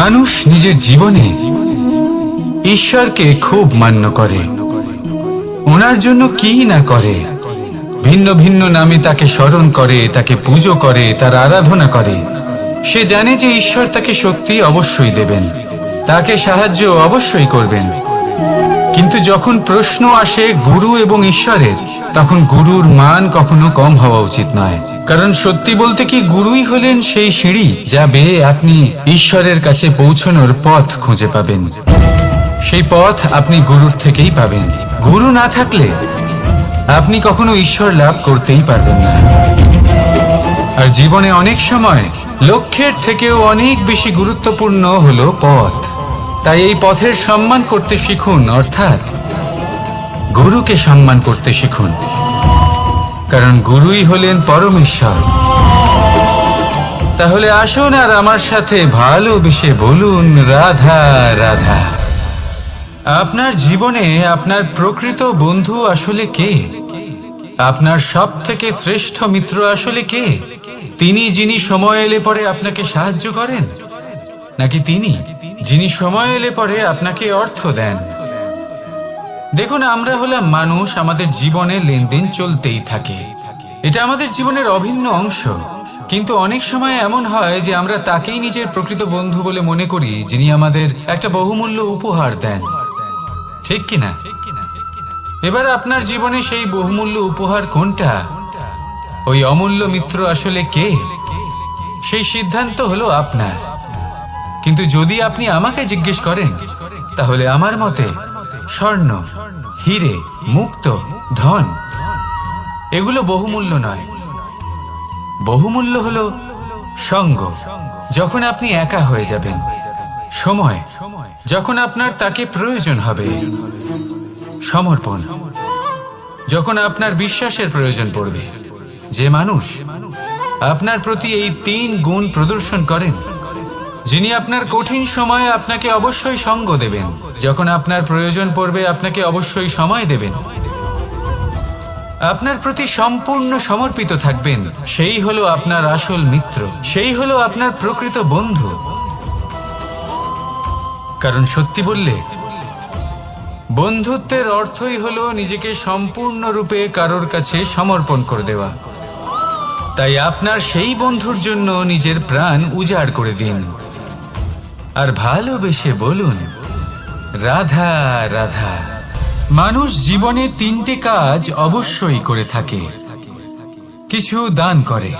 মানুষ নিজের জীবনে ঈশ্বরকে খুব মান্য করে, ওনার জন্য কি না করে। ভিন্ন ভিন্ন নামে তাকে স্মরণ করে, তাকে পুজো করে, তার আরাধনা করে। সে জানে যে ঈশ্বর তাকে শক্তি অবশ্যই দেবেন, তাকে সাহায্য অবশ্যই করবেন। কিন্তু যখন প্রশ্ন আসে গুরু এবং ঈশ্বরের, তখন গুরুর মান কখনো কম হওয়া উচিত নয়। কারণ সত্যি বলতে কি, গুরুই হলেন সেই সিঁড়ি যা বেয়ে আপনি ঈশ্বরের কাছে পৌঁছানোর পথ খুঁজে পাবেন। সেই পথ আপনি গুরুর থেকেই পাবেন। গুরু না থাকলে আপনি কখনো ঈশ্বর লাভ করতেই পারবেন না। আর জীবনে অনেক সময় লক্ষ্যের থেকেও অনেক বেশি গুরুত্বপূর্ণ হলো পথ। তাই এই পথের সম্মান করতে শিখুন, অর্থাৎ গুরুকে সম্মান করতে শিখুন। কারণ গুরুই হলেন পরমেশ্বর। তাহলে আসুন আর আমার সাথে ভালোবেসে বলুন, রাধা রাধা। আপনার জীবনে আপনার প্রকৃত বন্ধু আসলে কে? আপনার সব থেকে শ্রেষ্ঠ মিত্র আসলে কে? তিনি যিনি সময় এলে পরে আপনাকে সাহায্য করেন, নাকি তিনি যিনি সময় এলে পরে আপনাকে অর্থ দেন? দেখুন, আমরা হলাম মানুষ, আমাদের জীবনে লেনদেন চলতেই থাকে। এটা আমাদের জীবনের অভিন্ন অংশ। কিন্তু অনেক সময় এমন হয় যে আমরা তাকেই নিজের প্রকৃত বন্ধু বলে মনে করি, যিনি আমাদের একটা বহুমূল্য উপহার দেন, ঠিক কিনা? এবার আপনার জীবনে সেই বহুমূল্য উপহার কোনটা? ওই অমূল্য মিত্র আসলে কে? সেই সিদ্ধান্ত হলো আপনার। কিন্তু যদি আপনি আমাকে জিজ্ঞেস করেন, তাহলে আমার মতে স্বর্ণ, হিরে, মুক্ত, ধন এগুলো বহুমূল্য নয়। বহুমূল্য হলো সঙ্গ, যখন আপনি একা হয়ে যাবেন। সময়, যখন আপনার তাকে প্রয়োজন হবে। সমর্পণ, যখন আপনার বিশ্বাসের প্রয়োজন পড়বে। যে মানুষ আপনার প্রতি এই 3 গুণ প্রদর্শন করেন, যিনি আপনার কঠিন সময়ে আপনাকে অবশ্যই সঙ্গ দেবেন, যখন আপনার প্রয়োজন পড়বে আপনাকে অবশ্যই সময় দেবেন, আপনার প্রতি সম্পূর্ণ সমর্পিত থাকবেন, সেই হলো আপনার আসল মিত্র, সেই হলো আপনার প্রকৃত বন্ধু। কারণ সত্যি বললে, বন্ধুত্বের অর্থই হলো নিজেকে সম্পূর্ণরূপে কারোর কাছে সমর্পণ করে দেওয়া। তাই আপনার সেই বন্ধুর জন্য নিজের প্রাণ উজাড় করে দিন, আর ভালোবেসে বলুন, রাধা রাধা। মানুষ জীবনে 3টে কাজ অবশ্যই করে থাকে। কিছু দান করে,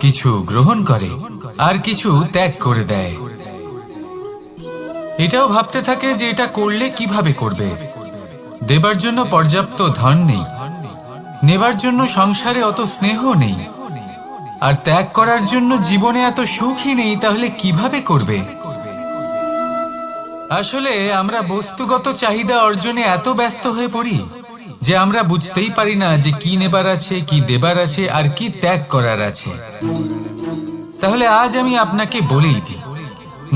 কিছু গ্রহণ করে, আর কিছু ত্যাগ করে দেয়। এটাও ভাবতে থাকে যে এটা করলে কিভাবে করবে। দেবার জন্য পর্যাপ্ত ধন নেই, নেবার জন্য সংসারে অত স্নেহ নেই, আর ত্যাগ করার জন্য জীবনে এত সুখই নেই, তাহলে কিভাবে করবে? আসলে আমরা বস্তুগত চাহিদা অর্জনে এত ব্যস্ত হয়ে পড়ি যে আমরা বুঝতেই পারি না যে কি নেবার আছে, কি দেবার আছে, আর কি ত্যাগ করার আছে। তাহলে আজ আমি আপনাকে বলেই দিই,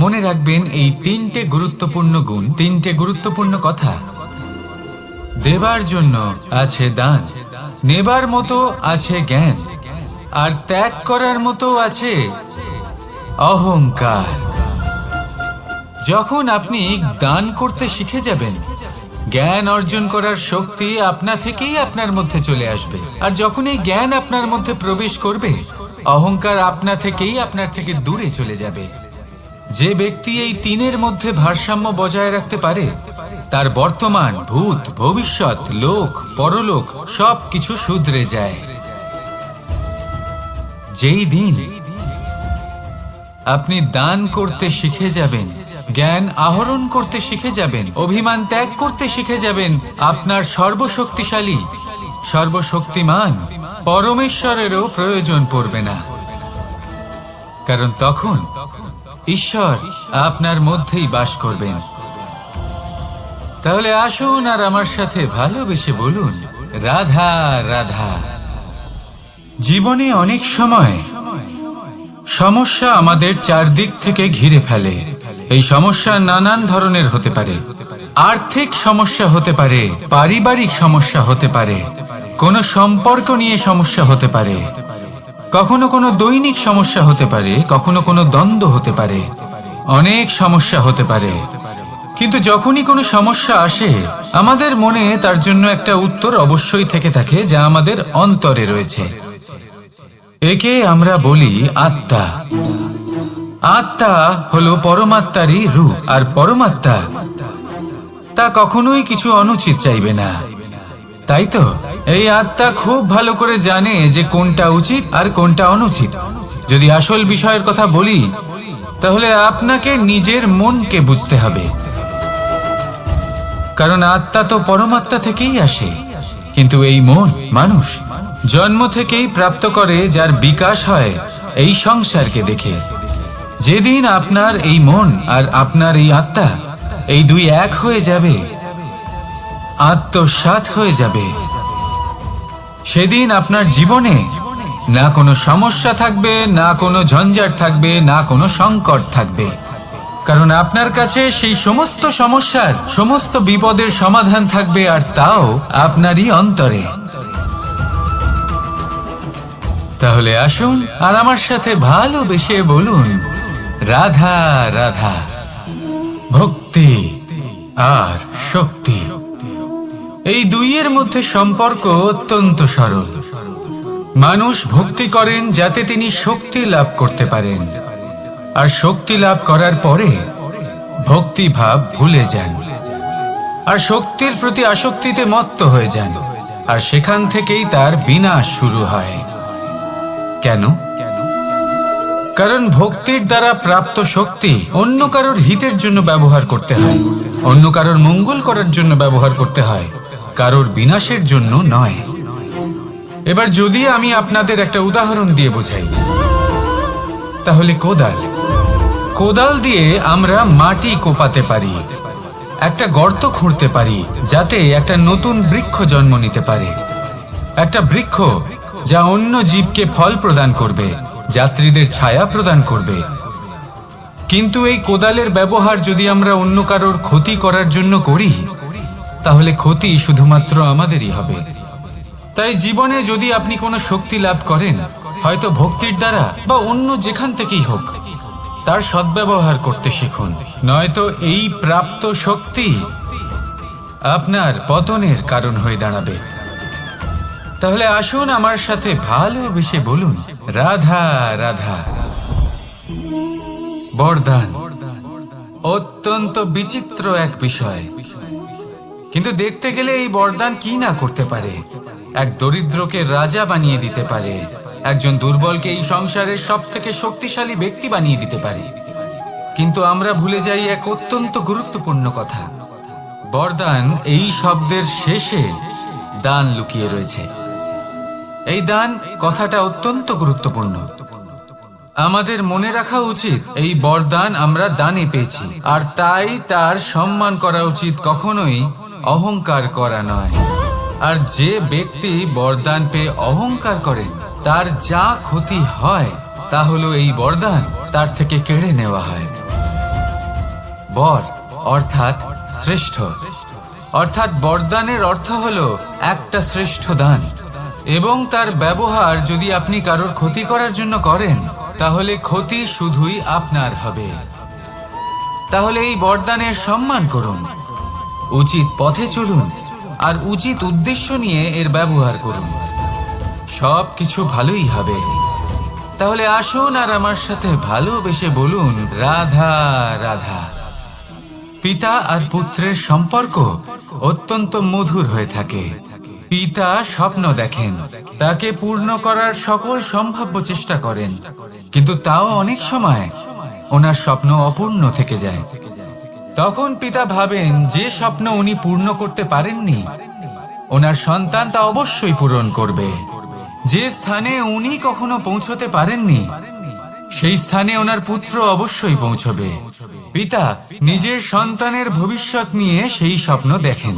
মনে রাখবেন এই 3টে গুরুত্বপূর্ণ গুণ, 3টে গুরুত্বপূর্ণ কথা। দেবার জন্য আছে দান, নেবার মতো আছে জ্ঞান, আর ত্যাগ করার মতো আছে অহংকার। যখন আপনি দান করতে শিখে যাবেন, জ্ঞান অর্জন করার শক্তি আপনা থেকেই আপনার মধ্যে চলে আসবে। আর যখন এই জ্ঞান আপনার মধ্যে প্রবেশ করবে, অহংকার আপনা থেকেই আপনার থেকে দূরে চলে যাবে। যে ব্যক্তি এই 3-এর মধ্যে ভারসাম্য বজায় রাখতে পারে, তার বর্তমান, ভূত, ভবিষ্যৎ, লোক, পরলোক সবকিছু শুধরে যায়। যেই দিন আপনি দান করতে শিখে যাবেন, জ্ঞান আহরণ করতে শিখে যাবেন, অভিমান ত্যাগ করতে শিখে যাবেন, আপনার সর্বশক্তিশালী, সর্বশক্তিমান পরমেশ্বরেরও প্রয়োজন পড়বে না। কারণ তখন ঈশ্বর আপনার মধ্যেই বাস করবেন। তাহলে আসুন আর আমার সাথে ভালোবেসে বলুন, রাধা রাধা। জীবনে অনেক সময় সমস্যা আমাদের চারদিক থেকে ঘিরে ফেলে। এই সমস্যা নানান ধরনের হতে পারে। আর্থিক সমস্যা হতে পারে, পারিবারিক সমস্যা হতে পারে, কোনো সম্পর্ক নিয়ে সমস্যা হতে পারে, কখনো কোনো দৈনিক সমস্যা হতে পারে, কখনো কোনো দ্বন্দ্ব হতে পারে, অনেক সমস্যা হতে পারে। কিন্তু যখনই কোনো সমস্যা আসে আমাদের মনে তার জন্য একটা উত্তর অবশ্যই থেকে থাকে, যা আমাদের অন্তরে রয়েছে। একে আমরা বলি আত্মা। আত্মা হলো পরমাত্মারই রূপ, আর পরমাত্মা তা কখনোই কিছু অনুচিত চাইবে না, তাই তো? এই আত্মা খুব ভালো করে জানে যে কোনটা উচিত আর কোনটা অনুচিত। যদি আসল বিষয়ের কথা বলি, তাহলে আপনাকে নিজের মনকে বুঝতে হবে, কারণ আত্মা তো পরমাত্মা থেকেই আসে। কিন্তু এই মন মানুষ জন্ম থেকেই প্রাপ্ত করে, যার বিকাশ হয় এই সংসারকে দেখে। যেদিন আপনার এই মন আর আপনার এই আত্মা এই দুই এক হয়ে যাবে, আত্মসাৎ হয়ে যাবে, সেদিন আপনার জীবনে না কোনো সমস্যা থাকবে, না কোনো ঝঞ্ঝাট থাকবে, না কোনো সংকট থাকবে। কারণ আপনার কাছে সেই সমস্ত সমস্যার, সমস্ত বিপদের সমাধান থাকবে, আর তাও আপনারই অন্তরে। তাহলে আসুন আর আমার সাথে ভালোবেসে বলুন, রাধা রাধা। ভক্তি আর শক্তি, এই দুইয়ের মধ্যে সম্পর্ক অত্যন্ত সরল। মানুষ ভক্তি করেন যাতে তিনি শক্তি লাভ করতে পারেন, আর শক্তি লাভ করার পরে ভক্তি ভাব ভুলে যান, আর শক্তির প্রতি আসক্তিতে মত্ত হয়ে যান, আর সেখান থেকেই তার বিনাশ শুরু হয়। কেন? কারণ ভক্তির দ্বারা প্রাপ্ত শক্তি অন্য কারোর হিতের জন্য ব্যবহার করতে হয়, অন্য কারোর মঙ্গল করার জন্য ব্যবহার করতে হয়, কারোর বিনাশের জন্য নয়। এবার যদি আমি আপনাদের একটা উদাহরণ দিয়ে বোঝাই, তাহলে কোদাল দিয়ে আমরা মাটি কোপাতে পারি, একটা গর্ত খুঁড়তে পারি, যাতে একটা নতুন বৃক্ষ জন্ম নিতে পারে। একটা বৃক্ষ যা অন্য জীবকে ফল প্রদান করবে, যাত্রীদের ছায়া প্রদান করবে। কিন্তু এই কোদালের ব্যবহার যদি আমরা অন্য কারোর ক্ষতি করার জন্য করি, তাহলে ক্ষতি শুধুমাত্র আমাদেরই হবে। তাই জীবনে যদি আপনি কোনো শক্তি লাভ করেন, হয়তো ভক্তির দ্বারা বা অন্য যেখান থেকেই হোক, তার সদ্ব্যবহার করতে শিখুন, নয়তো এই প্রাপ্ত শক্তি আপনার পতনের কারণ হয়ে দাঁড়াবে। তাহলে আসুন আমার সাথে ভালোবেসে বলুন, রাধা রাধা। বরদান অত্যন্ত বিচিত্র এক বিষয়, কিন্তু দেখতে গেলে এই বরদান কি না করতে পারে। এক দরিদ্রকে রাজা বানিয়ে দিতে পারে, একজন দুর্বলকে এই সংসারের সবথেকে শক্তিশালী ব্যক্তি বানিয়ে দিতে পারে। কিন্তু আমরা ভুলে যাই এক অত্যন্ত গুরুত্বপূর্ণ কথা। বরদান এই শব্দের শেষে দান লুকিয়ে রয়েছে। এই দান কথাটা অত্যন্ত গুরুত্বপূর্ণ। আমাদের মনে রাখা উচিত এই বরদান আমরা দানে পেয়েছি, আর তাই তার সম্মান করা উচিত, কখনোই অহংকার করা নয়। আর যে ব্যক্তি বরদান পেয়ে অহংকার করেন, তার যা ক্ষতি হয় তা হলো এই বরদান তার থেকে কেড়ে নেওয়া হয়। বর অর্থাৎ শ্রেষ্ঠ, অর্থাৎ বরদানের অর্থ হলো একটা শ্রেষ্ঠ দান, এবং তার ব্যবহার যদি আপনি কারোর ক্ষতি করার জন্য করেন, তাহলে ক্ষতি শুধুই আপনার হবে। তাহলে এই বরদানের সম্মান করুন, উচিত পথে চলুন, আর উচিত উদ্দেশ্য নিয়ে এর ব্যবহার করুন, সব কিছু ভালোই হবে। তাহলে আসুন আর আমার সাথে ভালোবেসে বলুন, রাধা রাধা। পিতা আর পুত্রের সম্পর্ক অত্যন্ত মধুর হয়ে থাকে। পিতা স্বপ্ন দেখেন, তাকে পূর্ণ করার সকল সম্ভাব্য চেষ্টা করেন, কিন্তু তাও অনেক সময় ওনার স্বপ্ন অপূর্ণ থেকে যায়। তখন পিতা ভাবেন যে স্বপ্ন উনি পূর্ণ করতে পারেননি, ওনার সন্তান তা অবশ্যই পূরণ করবে। যে স্থানে উনি কখনো পৌঁছতে পারেননি, সেই স্থানে ওনার পুত্র অবশ্যই পৌঁছবে। পিতা নিজের সন্তানের ভবিষ্যৎ নিয়ে সেই স্বপ্ন দেখেন,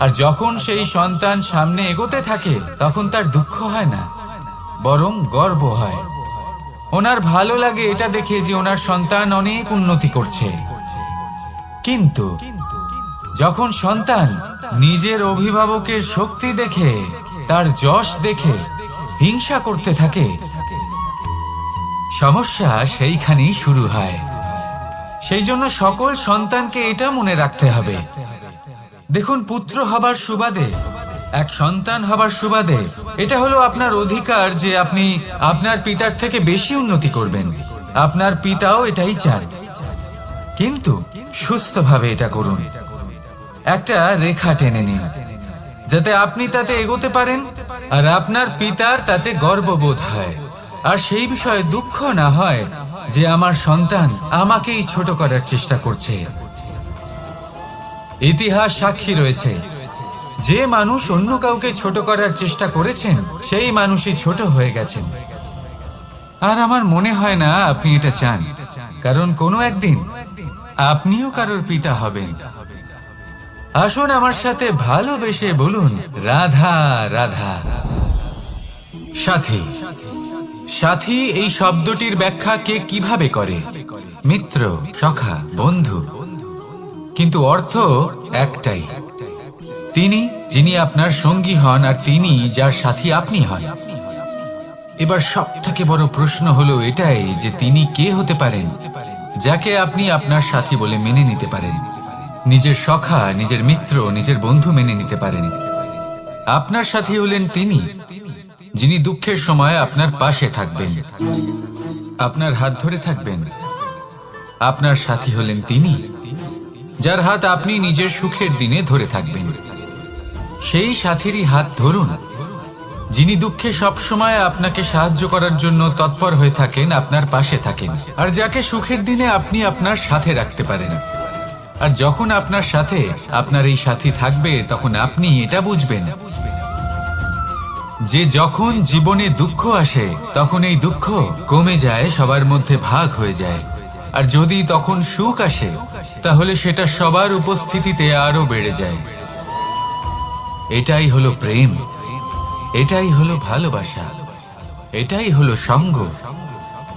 আর যখন সেই সন্তান সামনে এগোতে থাকে, তখন তার দুঃখ হয় না, বরং গর্ব হয়। ওনার ভালো লাগে এটা দেখে যে ওনার সন্তান অনেক উন্নতি করছে। কিন্তু যখন সন্তান নিজের অভিভাবকের শক্তি দেখে তার যশ দেখে হিংসা করতে থাকে, সমস্যা সেইখানেই শুরু হয়। সেই জন্য সকল সন্তানকে এটা মনে রাখতে হবে, দেখুন, পুত্র হবার সুবাদে, এক সন্তান হবার সুবাদে এটা হলো আপনার অধিকার যে আপনি আপনার পিতার থেকে বেশি উন্নতি করবেন। আপনার পিতাও এটাই চান, কিন্তু সুস্থভাবে এটা করুন। একটা রেখা টেনে নিন যাতে আপনি তাতে এগোতে পারেন আর আপনার পিতার তাতে গর্ববোধ হয়, আর সেই বিষয়ে দুঃখ না হয় যে আমার সন্তান আমাকেই ছোট করার চেষ্টা করছে। ইতিহাস সাক্ষী রয়েছে, যে মানুষ অন্য কাউকে ছোট করার চেষ্টা করেছেন সেই মানুষই ছোট হয়ে গেছেন। আর আমার মনে হয় না আপনি এটা চান, কারণ কোনো একদিন আপনিও কারোর পিতা হবেন। আসুন আমার সাথে ভালোবেসে বলুন, রাধা রাধা। সাথী, সাথী এই শব্দটির ব্যাখ্যা কে কিভাবে করে? মিত্র, সখা, বন্ধু, কিন্তু অর্থ একটাই, তিনি যিনি আপনার সঙ্গী হন আর তিনি যার সাথী আপনি হন। এবার সব থেকে বড় প্রশ্ন হলো এটাই যে তিনি কে হতে পারেন যাকে আপনি আপনার সাথী বলে মেনে নিতে পারেন, নিজের সখা, নিজের মিত্র, নিজের বন্ধু মেনে নিতে পারেন। আপনার সাথী হলেন তিনি যিনি দুঃখের সময় আপনার পাশে থাকবেন, আপনার হাত ধরে থাকবেন। আপনার সাথী হলেন তিনি যার হাত আপনি নিজের সুখের দিনে ধরে থাকবেন। সেই সাথীরই হাত ধরুন যিনি দুঃখে সবসময় আপনাকে সাহায্য করার জন্য তৎপর হয়ে থাকেন, আপনার পাশে থাকেন, আর যাকে সুখের দিনে আপনি আপনার সাথে রাখতে পারেন। আর যখন আপনার সাথে আপনার এই সাথী থাকবে তখন আপনি এটা বুঝবেন যে যখন জীবনে দুঃখ আসে তখন এই দুঃখ কমে যায়, সবার মধ্যে ভাগ হয়ে যায়। আর যদি তখন সুখ আসে তাহলে সেটা সবার উপস্থিতিতে আরো বেড়ে যায়। এটাই হলো প্রেম, এটাই হলো ভালোবাসা, এটাই হলো সঙ্গ,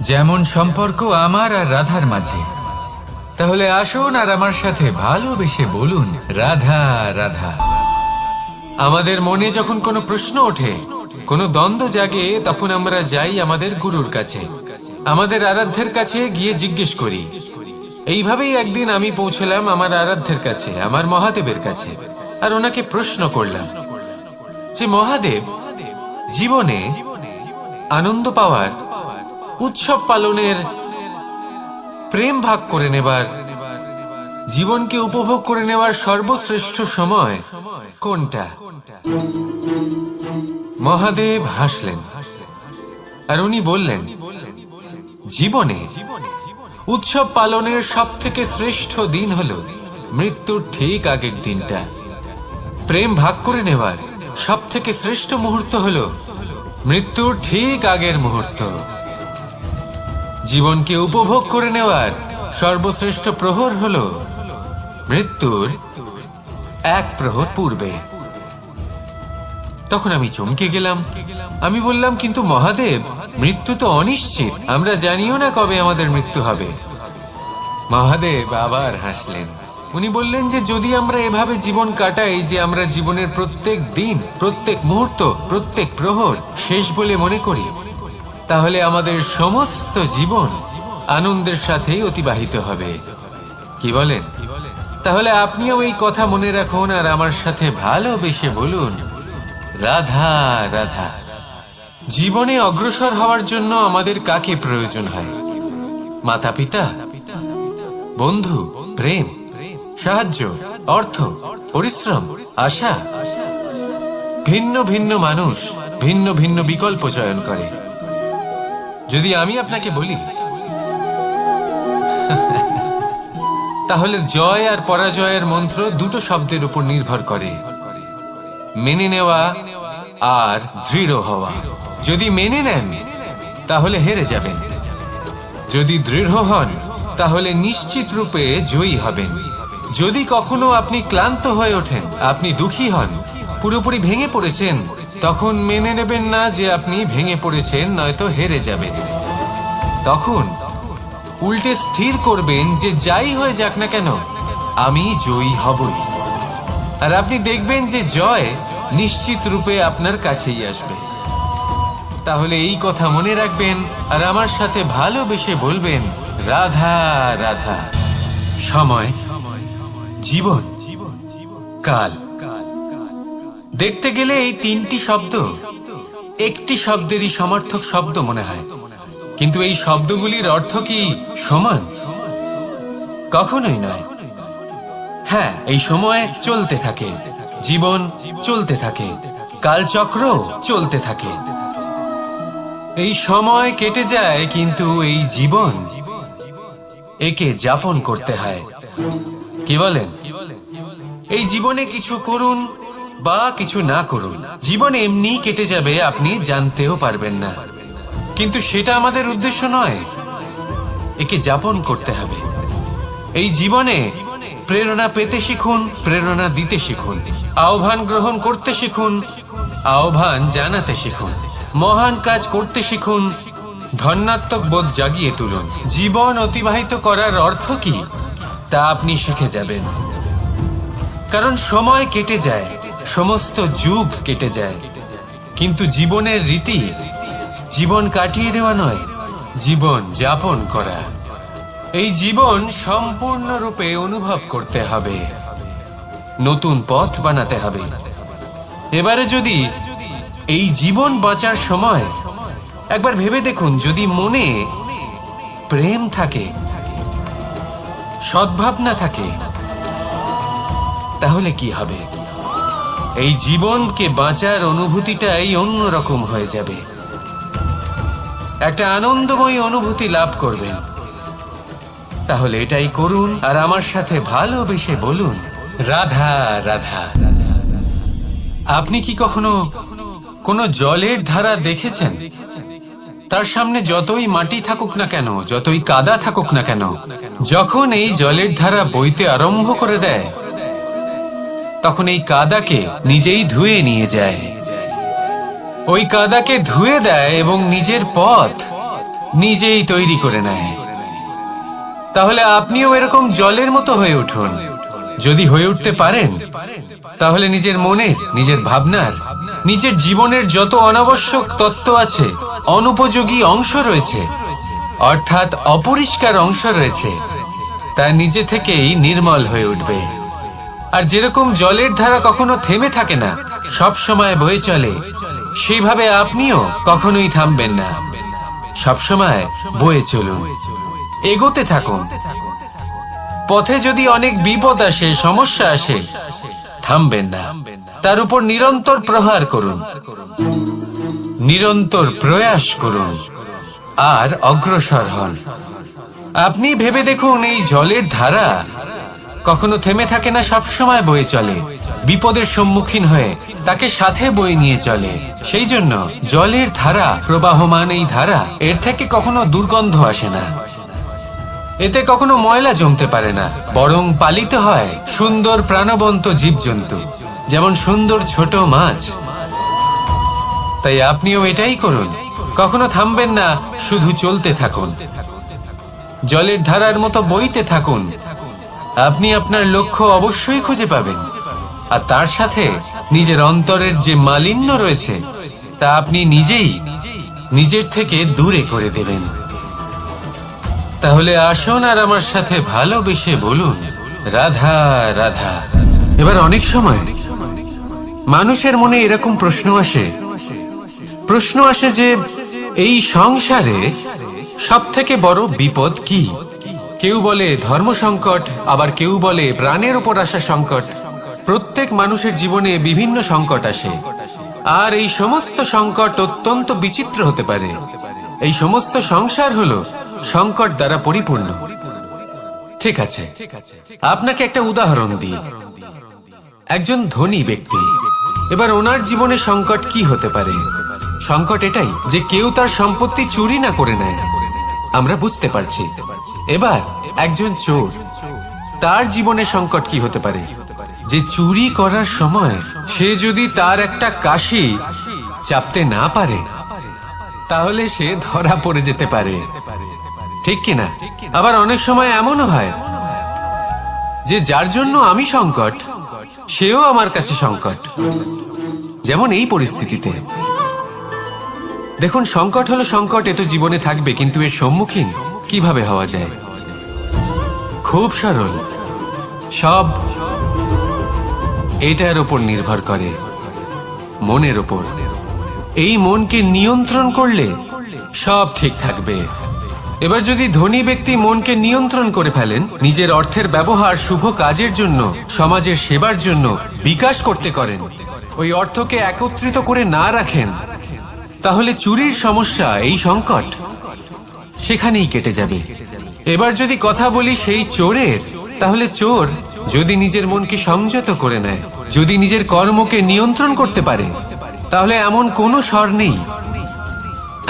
যেমন সম্পর্ক আমার আর রাধার মাঝে। তাহলে আসুন আর আমার সাথে ভালোবেসে বলুন, রাধা রাধা। আমাদের মনে যখন কোনো প্রশ্ন ওঠে, কোনো দ্বন্দ্ব জাগে, তখন আমরা যাই আমাদের গুরুর কাছে, আমাদের আরাধ্যের কাছে গিয়ে জিজ্ঞেস করি। এইভাবেই একদিন আমি পৌঁছলাম আমার আরাধ্যের কাছে, আমার মহাদেবের কাছে, আর ওনাকে প্রশ্ন করলাম যে মহাদেব, জীবনে আনন্দ পাওয়ার, উৎসব পালনের, প্রেম ভাগ করে নেবার, জীবনকে উপভোগ করে নেওয়ার সর্বশ্রেষ্ঠ সময় কোনটা? মহাদেব হাসলেন আর উনি বললেন, জীবনে উৎসব পালনের সব থেকে শ্রেষ্ঠ দিন হলো মৃত্যুর ঠিক আগের দিনটা। প্রেম ভাগ করে নেওয়ার সব থেকে শ্রেষ্ঠ মুহূর্ত হলো মৃত্যুর ঠিক আগের মুহূর্ত। জীবনকে উপভোগ করে নেওয়ার সর্বশ্রেষ্ঠ প্রহর হলো মৃত্যুর এক প্রহর পূর্বে। তখন আমি চমকে গেলাম। আমি বললাম, কিন্তু মহাদেব, মৃত্যু তো অনিশ্চিত, আমরা জানিও না কবে আমাদের মৃত্যু হবে। মহাদেব আবার হাসলেন। উনি বললেন যে যদি আমরা এভাবে জীবন কাটাই যে আমরা জীবনের প্রত্যেক দিন, প্রত্যেক মুহূর্ত, প্রত্যেক প্রহর শেষ বলে মনে করি, তাহলে আমাদের সমস্ত জীবন আনন্দের সাথেই অতিবাহিত হবে। কি বলেন? তাহলে আপনিও এই কথা মনে রাখুন আর আমার সাথে ভালোবেসে বলুন, রাধা রাধা। জীবনে অগ্রসর হওয়ার জন্য আমাদের কাকে প্রয়োজন হয়? মাতা পিতা, বন্ধু, প্রেম, সাহায্য, অর্থ, পরিশ্রম, আশা। ভিন্ন ভিন্ন মানুষ ভিন্ন ভিন্ন বিকল্প চয়ন করে। যদি আমি আপনাকে বলি তাহলে জয় আর পরাজয়ের মন্ত্র দুটো শব্দের উপর নির্ভর করে, মেনে নেওয়া আর দৃঢ় হওয়া। যদি মেনে নেন তাহলে হেরে যাবেন, যদি দৃঢ় হন তাহলে নিশ্চিত রূপে জয়ী হবেন। যদি কখনো আপনি ক্লান্ত হয়ে ওঠেন, আপনি দুঃখী হন, পুরোপুরি ভেঙে পড়েছেন, তখন মেনে নেবেন না যে আপনি ভেঙে পড়েছেন, নয়তো হেরে যাবেন। তখন উল্টে স্থির করবেন যে যাই হয়ে যাক না কেন আমি জয়ী হবই। আর আপনি দেখবেন যে জয় নিশ্চিত রূপে আপনার কাছেই আসবে। তাহলে এই কথা মনে রাখবেন আর আমার সাথে ভালোবেসে বলবেন, রাধা রাধা। সময়, জীবন, কাল। দেখতে গেলে এই তিনটি শব্দ একটি শব্দেরই সমার্থক শব্দ মনে হয়, কিন্তু এই শব্দগুলির অর্থ কি সমান? কখনোই নয়। হ্যাঁ, এই সময় চলতে থাকে, জীবন চলতে থাকে, কালচক্র চলতে থাকে। এই সময় কেটে যায়, কিন্তু এই জীবন একে যাপন করতে হয়। কি বলেন? এই জীবনে কিছু করুন বা কিছু না করুন, জীবন এমনি কেটে যাবে, আপনি জানতেও পারবেন না। কিন্তু সেটা আমাদের উদ্দেশ্য নয়, একে যাপন করতে হবে। এই জীবনে প্রেরণা পেতে শিখুন, প্রেরণা দিতে শিখুন, আহ্বান গ্রহণ করতে শিখুন, আহ্বান জানাতে শিখুন, মহান কাজ করতে শিখুন, ধন্যাত্মক বোধ জাগিয়ে তুলুন। জীবন অতিবাহিত করার অর্থ কি তা আপনি শিখে যাবেন। কারণ সময় কেটে যায়, সমস্ত যুগ কেটে যায়, কিন্তু জীবনের রীতি জীবন কাটিয়ে দেওয়া নয়, জীবন যাপন করা। এই জীবন সম্পূর্ণরূপে অনুভব করতে হবে, নতুন পথ বানাতে হবে। এবারে যদি এই জীবন বাঁচার সময় একবার ভেবে দেখুন, যদি মনে প্রেম থাকে, সদ্ভাবনা থাকে, তাহলে কি হবে? এই জীবনকে বাঁচার অনুভূতিটাই অন্যরকম হয়ে যাবে, একটা আনন্দময় অনুভূতি লাভ করবেন। তাহলে এটাই করুন আর আমার সাথে ভালোবেসে বলুন, রাধা রাধা। আপনি কি কখনো কোনো জলের ধারা দেখেছেন? তার সামনে যতই মাটি থাকুক না কেন, যতই কাদা থাকুক না কেন, যখন এই জলের ধারা বইতে আরম্ভ করে দেয়, তখন এই কাদাকে নিজেই ধুয়ে নিয়ে যায়। ওই কাদাকে ধুয়ে দেয় এবং নিজের পথ নিজেই তৈরি করে নেয়। তাহলে আপনিও এরকম জলের মতো হয়ে উঠুন। যদি হয়ে উঠতে পারেন, তাহলে নিজের মনের, নিজের ভাবনার, নিজের জীবনের যত অনাবশ্যক তত্ত্ব আছে, অনুপযোগী অংশ রয়েছে, অর্থাৎ অপরিষ্কার অংশ রয়েছে, তা নিজে থেকেই নির্মল হয়ে উঠবে। আর যেরকম জলের ধারা কখনো থেমে থাকে না, সব সময় বয়ে চলে, সেইভাবে আপনিও কখনোই থামবেন না, সবসময় বয়ে চলুন, এগোতে থাকুন। পথে যদি অনেক বিপদ আসে, সমস্যা আসে, থামবেন না, তার উপর নিরন্তর প্রহার করুন, নিরন্তর প্রয়াস করুন আর অগ্রসর হন। আপনি ভেবে দেখুন, এই জলের ধারা কখনো থেমে থাকে না, সবসময় বয়ে চলে, বিপদের সম্মুখীন হয়ে তাকে সাথে বয়ে নিয়ে চলে। সেই জন্য জলের ধারা, প্রবাহমান এই ধারা, এর থেকে কখনো দুর্গন্ধ আসে না, এতে কখনো ময়লা জমতে পারে না, বরং পালিত হয় সুন্দর প্রাণবন্ত জীবজন্তু, যেমন সুন্দর ছোট মাছ। তাই আপনিও এটাই করুন, কখনো থামবেন না, শুধু চলতে থাকুন, জলের ধারার মতো বইতে থাকুন। আপনি আপনার লক্ষ্য অবশ্যই খুঁজে পাবেন, আর তার সাথে নিজের অন্তরের যে মালিন্য রয়েছে, তা আপনি নিজেই নিজের থেকে দূরে করে দেবেন। তাহলে আসুন আর আমার সাথে ভালোবেসে বলুন, রাধা রাধা। এবার অনেক সময় মানুষের মনে এরকম প্রশ্ন আসে যে এই সংসারে সব থেকে বড় বিপদ কি? কেউ বলে ধর্ম সংকট, আবার কেউ বলে প্রাণের উপর আসা সংকট। প্রত্যেক মানুষের জীবনে বিভিন্ন সংকট আসে, আর এই সমস্ত সংকট অত্যন্ত বিচিত্র হতে পারে। এই সমস্ত সংসার হলো সংকট দ্বারা পরিপূর্ণ। ঠিক আছে, আপনাকে একটা উদাহরণ দিই। একজন ধনী ব্যক্তি, এবার ওনার জীবনে সংকট কি হতে পারে? সংকট এটাই যে কেউ তার সম্পত্তি চুরি না করে নেয়, আমরা বুঝতে পারছি। এবার একজন চোর, তার জীবনে সংকট কি হতে পারে? যে চুরি করার সময় সে যদি তার একটা কাশি চাপতে না পারে, তাহলে সে ধরা পড়ে যেতে পারে, ঠিক কিনা? আবার অনেক সময় এমনও হয় যে যার জন্য আমি সংকট, সেও আমার কাছে সংকট। যেমন এই পরিস্থিতিতে। দেখুন, সংকট হলো সংকট, এ তো জীবনে থাকবে, কিন্তু এর সম্মুখীন কিভাবে হওয়া যায়? খুব সরল। সব এটার উপর নির্ভর করে, মনের উপর। এই মনকে নিয়ন্ত্রণ করলে সব ঠিক থাকবে। এবার যদি ধনী ব্যক্তি মনকে নিয়ন্ত্রণ করে ফেলেন, নিজের অর্থের ব্যবহার শুভ কাজের জন্য, সমাজের সেবার জন্য বিকাশ করতে করেন, ওই অর্থকে একত্রিত করে না রাখেন, তাহলে চুরির সমস্যা, এই সংকট সেখানেই কেটে যাবে। এবার যদি কথা বলি সেই চোরের, তাহলে চোর যদি নিজের মনকে সংযত করে নেয়, যদি নিজের কর্মকে নিয়ন্ত্রণ করতে পারে, তাহলে এমন কোনো স্বর নেই,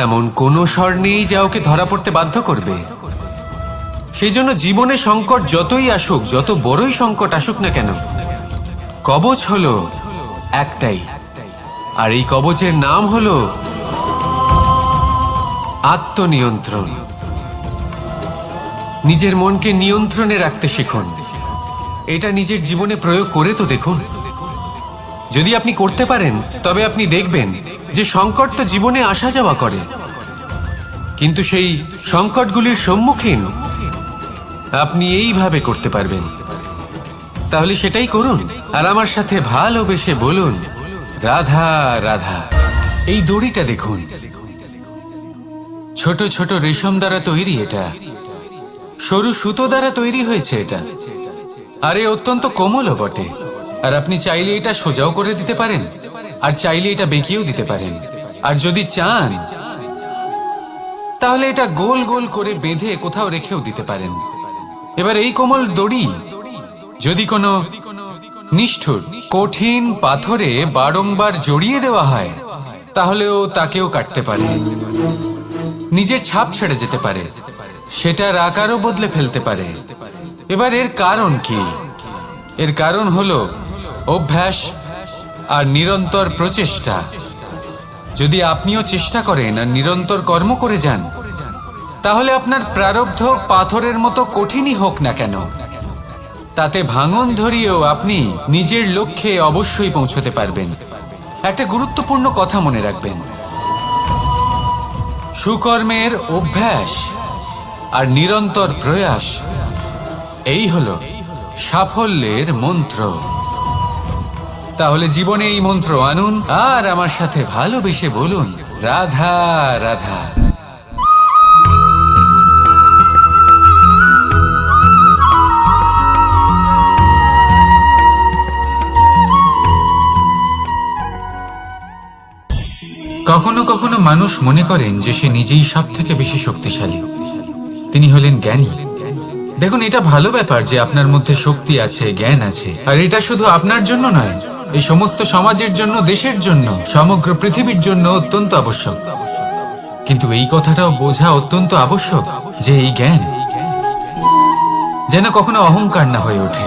এমন কোনো স্বর নেই যা ওকে ধরা পড়তে বাধ্য করবে। সেই জন্য জীবনে সংকট যতই আসুক, যত বড়ই সংকট আসুক না কেন, কবচ হলো একটাই, আর এই কবচের নাম হলো আত্মনিয়ন্ত্রণ। নিজের মনকে নিয়ন্ত্রণে রাখতে শিখুন। এটা নিজের জীবনে প্রয়োগ করে তো দেখুন। যদি আপনি করতে পারেন, তবে আপনি দেখবেন যে সংকট তো জীবনে আসা যাওয়া করে, কিন্তু সেই সংকটগুলির সম্মুখীন আপনি এইভাবে করতে পারবেন। তাহলে সেটাই করুন, আর আমার সাথে ভালোবেসে বলুন, রাধা রাধা। এই দড়িটা দেখুন, ছোট ছোট রেশম দ্বারা তৈরি, এটা সরু সুতো দ্বারা তৈরি হয়েছে এটা, আর এ অত্যন্ত কোমলও বটে। আর আপনি চাইলে এটা সোজাও করে দিতে পারেন, আর চাইলে এটা বেঁকিয়েও দিতে পারেন, আর যদি চান তাহলে এটা গোল গোল করে বেঁধে কোথাও রেখেও দিতে পারেন। এবার এই কোমল দড়ি যদি কোনো নিষ্ঠুর কঠিন পাথরে বারংবার জড়িয়ে দেওয়া হয়, তাহলেও তাকেও কাটতে পারে, নিজের ছাপ ছেড়ে যেতে পারে, সেটার আকারও বদলে ফেলতে পারে। এবার এর কারণ কি? এর কারণ হলো অভ্যাস আর নিরন্তর প্রচেষ্টা। যদি আপনিও চেষ্টা করেন আর নিরন্তর কর্ম করে যান, তাহলে আপনার প্রারব্ধ পাথরের মতো কঠিনই হোক না কেন, তাতে ভাঙন ধরিয়েও আপনি নিজের লক্ষ্যে অবশ্যই পৌঁছতে পারবেন। একটা গুরুত্বপূর্ণ কথা মনে রাখবেন, সুকর্মের অভ্যাস আর নিরন্তর প্রয়াস, এই হলো সাফল্যের মন্ত্র। তাহলে জীবনে এই মন্ত্র আনুন, আর আমার সাথে ভালোবেসে বলুন, রাধা রাধা। কখনো কখনো মানুষ মনে করেন যে সে নিজেই সব থেকে বেশি শক্তিশালী, তিনি হলেন জ্ঞানী। দেখুন, এটা ভালো ব্যাপার যে আপনার মধ্যে শক্তি আছে, জ্ঞান আছে, আর এটা শুধু আপনার জন্য নয়, এই সমস্ত সমাজের জন্য, দেশের জন্য, সমগ্র পৃথিবীর জন্য অত্যন্ত আবশ্যক। কিন্তু এই কথাটাও বোঝা অত্যন্ত আবশ্যক যে এই জ্ঞান যেন কখনো অহংকার না হয়ে ওঠে।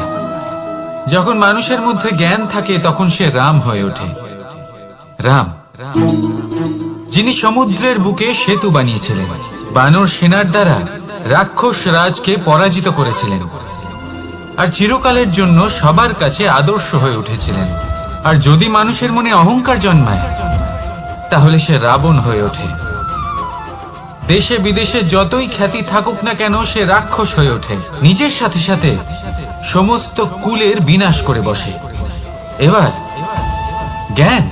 যখন মানুষের মধ্যে জ্ঞান থাকে, তখন সে রাম হয়ে ওঠে। রাম, যিনি সমুদ্রের বুকে সেতু বানিয়েছিলেন, বানর সেনার দ্বারা রাক্ষস রাজকে পরাজিত করেছিলেন, আর চিরকালের জন্য সবার কাছে আদর্শ হয়ে উঠেছিলেন। আর যদি মানুষের মনে অহংকার জন্মায়, তাহলে সে রাবণ হয়ে ওঠে। দেশে বিদেশে যতই খ্যাতি থাকুক না কেন, সে রাক্ষস হয়ে ওঠে, নিজের সাথে সাথে সমস্ত কুলের বিনাশ করে বসে। এবার জ্ঞান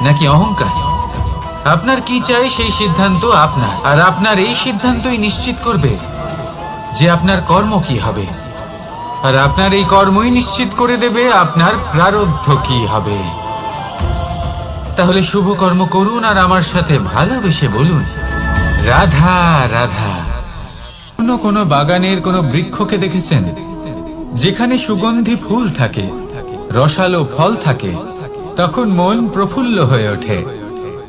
নাকি অহংকার, আপনার কি চাই সেই সিদ্ধান্ত আপনার, আর আপনার এই সিদ্ধান্তই নিশ্চিত করবে যে আপনার কর্ম কি হবে, আর আপনার এই কর্মই নিশ্চিত করে দেবে আপনার প্রারব্ধ কি হবে। তাহলে শুভ কর্ম করুন, আর আমার সাথে ভালোবেসে বলুন, রাধা রাধা। কোনো বাগানের কোনো বৃক্ষকে দেখেছেন যেখানে সুগন্ধি ফুল থাকে, রসালো ফল থাকে, তখন মন প্রফুল্ল হয়ে ওঠে,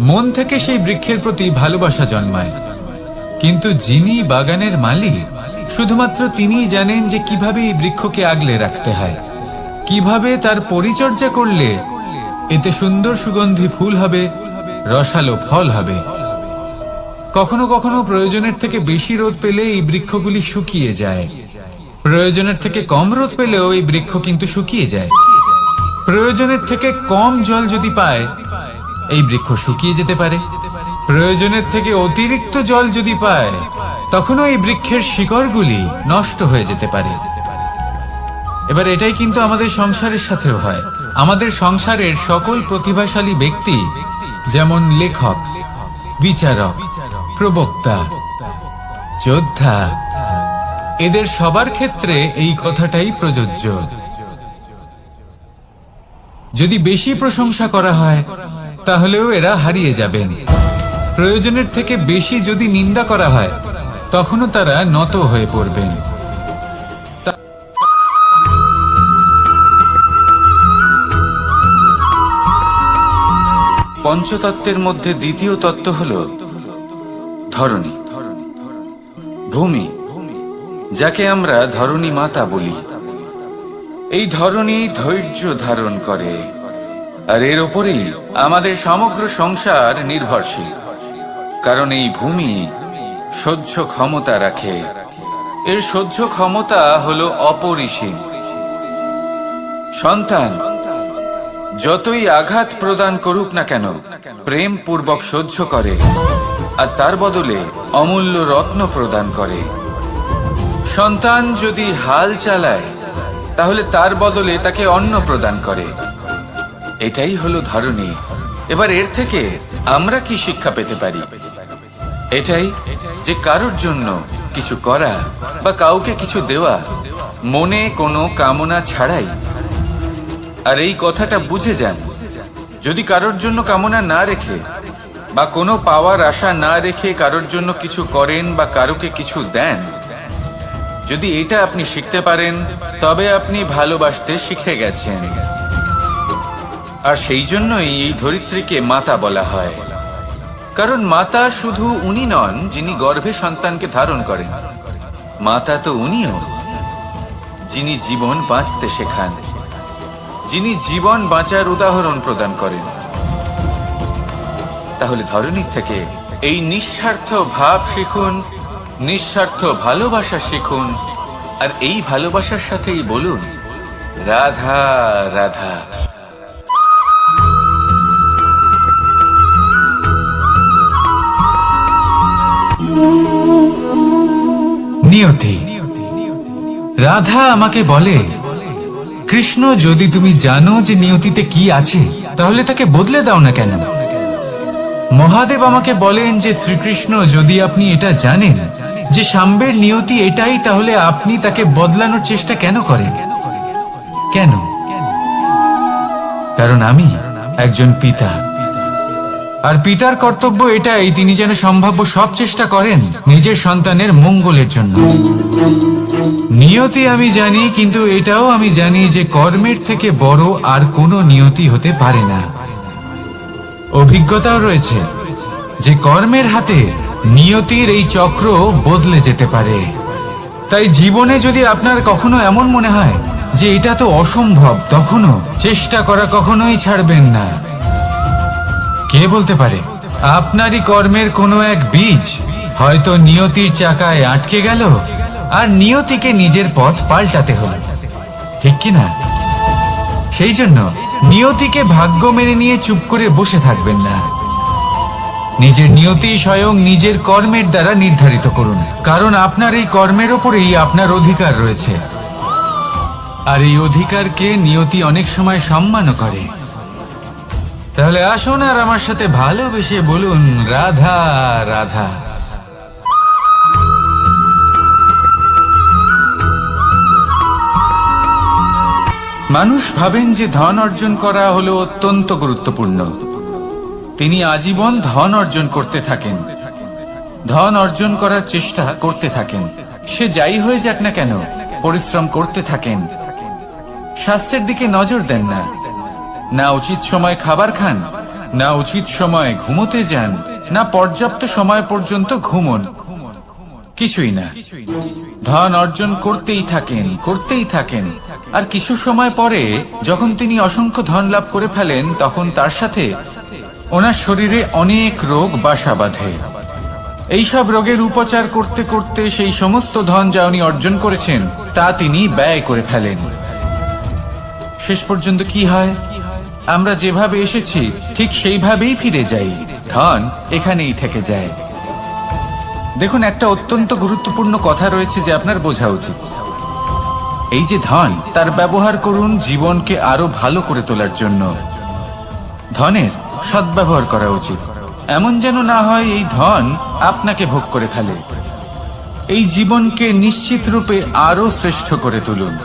মন থেকে সেই বৃক্ষের প্রতি ভালোবাসা জন্মায়। কিন্তু যিনি বাগানের মালিক, শুধুমাত্র তিনিই জানেন যে কিভাবে এই বৃক্ষকে আগলে রাখতে হয়, কিভাবে তার পরিচর্যা করলে এতে সুন্দর সুগন্ধি ফুল হবে, রসালো ফল হবে। কখনো কখনো প্রয়োজনের থেকে বেশি রোদ পেলে এই বৃক্ষগুলি শুকিয়ে যায়, প্রয়োজনের থেকে কম রোদ পেলেও এই বৃক্ষ কিন্তু শুকিয়ে যায়। প্রয়োজনের থেকে কম জল যদি পায়, এই বৃক্ষ শুকিয়ে যেতে পারে। প্রয়োজনের থেকে অতিরিক্ত জল যদি পায়, তখনও এই বৃক্ষের শিকড়গুলি নষ্ট হয়ে যেতে পারে। এবার এটাই কিন্তু আমাদের সংসারের সাথেও হয়। আমাদের সংসারের সকল প্রতিভাশালী ব্যক্তি, যেমন লেখক, বিচারক, প্রবক্তা, যোদ্ধা, এদের সবার ক্ষেত্রে এই কথাটাই প্রযোজ্য। যদি বেশি প্রশংসা করা হয়, তাহলেও এরা হারিয়ে যাবেন। প্রয়োজনের থেকে বেশি যদি নিন্দা করা হয়, তখনও তারা নত হয়ে পড়বেন। পঞ্চতত্ত্বের মধ্যে দ্বিতীয় তত্ত্ব হল ধরণী, ভূমি, যাকে আমরা ধরণী মাতা বলি। এই ধরণী ধৈর্য ধারণ করে, আর এর ওপরেই আমাদের সমগ্র সংসার নির্ভরশীল। কারণ এই ভূমি সহ্য ক্ষমতা রাখে, এর সহ্য ক্ষমতা হলো অপরিসীম। সন্তান যতই আঘাত প্রদান করুক না কেন, প্রেম পূর্বক সহ্য করে, আর তার বদলে অমূল্য রত্ন প্রদান করে। সন্তান যদি হাল চালায়, তাহলে তার বদলে তাকে অন্ন প্রদান করে। এটাই হলো ধরণী। এবার এর থেকে আমরা কি শিক্ষা পেতে পারি? এটাই যে কারোর জন্য কিছু করা বা কাউকে কিছু দেওয়া মনে কোনো কামনা ছাড়াই। আর এই কথাটা বুঝে যান, যদি কারোর জন্য কামনা না রেখে বা কোনো পাওয়ার আশা না রেখে কারোর জন্য কিছু করেন বা কারোকে কিছু দেন, যদি এটা আপনি শিখতে পারেন, তবে আপনি ভালোবাসতে শিখে গেছেন। আর সেই জন্যই এই ধরিত্রীকে মাতা বলা হয়। কারণ মাতা শুধু উনি নন যিনি গর্ভে সন্তানকে ধারণ করেন, মাতা তো উনিও যিনি জীবন বাঁচতে শেখান, যিনি জীবন বাঁচার উদাহরণ প্রদান করেন। তাহলে ধরণীর থেকে এই নিঃস্বার্থ ভাব শিখুন, নিঃস্বার্থ ভালোবাসা শিখুন, আর এই ভালোবাসার সাথেই বলুন রাধা রাধা। নিয়তি। রাধা আমাকে বলে, কৃষ্ণ, যদি তুমি জানো যে নিয়তিতে কি আছে, তাহলে তাকে বদলে দাও না কেন? মহাদেব আমাকে বলেন যে শ্রীকৃষ্ণ, যদি আপনি এটা জানেন যে সাম্বের নিয়তি এটাই, তাহলে আপনি তাকে বদলানোর চেষ্টা কেন করেন? কেন? কারণ আমি একজন পিতা, আর পিতার কর্তব্য এটাই, তিনি যেন সম্ভাব্য সব চেষ্টা করেন নিজের সন্তানের মঙ্গলের জন্য। নিয়তি আমি জানি, কিন্তু এটাও আমি জানি যে কর্মের থেকে বড় আর কোনো নিয়তি হতে পারে না। অভিজ্ঞতাও রয়েছে যে কর্মের হাতে নিয়তির এই চক্র বদলে যেতে পারে। তাই জীবনে যদি আপনার কখনো এমন মনে হয় যে এটা তো অসম্ভব, তখনও চেষ্টা করা কখনোই ছাড়বেন না। কে বলতে পারে আপনারই কর্মের কোনো এক বীজ হয়তো নিয়তির চাকায় আটকে গেল, আর নিয়তিকে নিজের পথ পাল্টাতে হলো, ঠিক কি না? সেই জন্য নিয়তিকে ভাগ্য মেনে নিয়ে চুপ করে বসে থাকবেন না। নিজের নিয়তি স্বয়ং নিজের কর্মের দ্বারা নির্ধারিত করুন, কারণ আপনার এই কর্মের ওপরেই আপনার অধিকার রয়েছে। আর এই অধিকারকে নিয়তি অনেক সময় সম্মানও করে। তাহলে আসুন আর আমার সাথে ভালোবেসে বলুন রাধা রাধা। মানুষ ভাবেন যে ধন অর্জন করা হলো অত্যন্ত গুরুত্বপূর্ণ। তিনি আজীবন ধন অর্জন করতে থাকেন, ধন অর্জন করার চেষ্টা করতে থাকেন। সে যাই হয়ে যাক না কেন, পরিশ্রম করতে থাকেন। স্বাস্থ্যের দিকে নজর দেন না, না উচিত সময় খাবার খান, না উচিত সময় ঘুমোতে যান, না পর্যাপ্ত সময় পর্যন্ত ঘুমন, কিছুই না। ধন অর্জন করতেই থাকেন, করতেই থাকেন। আর কিছু সময় পরে যখন তিনি অসংখ্য ধন লাভ করে ফেলেন, তখন তার সাথে ওনার শরীরে অনেক রোগ বাসা বাঁধে। এইসব রোগের উপচার করতে করতে সেই সমস্ত ধন যা উনি অর্জন করেছেন তা তিনি ব্যয় করে ফেলেন। শেষ পর্যন্ত কি হয়? আমরা যেভাবে এসেছি ঠিক সেইভাবেই ফিরে যাই। ধন এখানেই থেকে যায়। দেখুন, একটা অত্যন্ত গুরুত্বপূর্ণ কথা রয়েছে যে আপনার বোঝা উচিত। এই যে ধন, তার ব্যবহার করুন জীবনকে আরো ভালো করে তোলার জন্য। ধনের সদ্ব্যবহার করা উচিত, এমন যেন না হয় এই ধন আপনাকে ভোগ করে ফেলে। এই জীবনকে নিশ্চিত রূপে আরো শ্রেষ্ঠ করে তুলুন।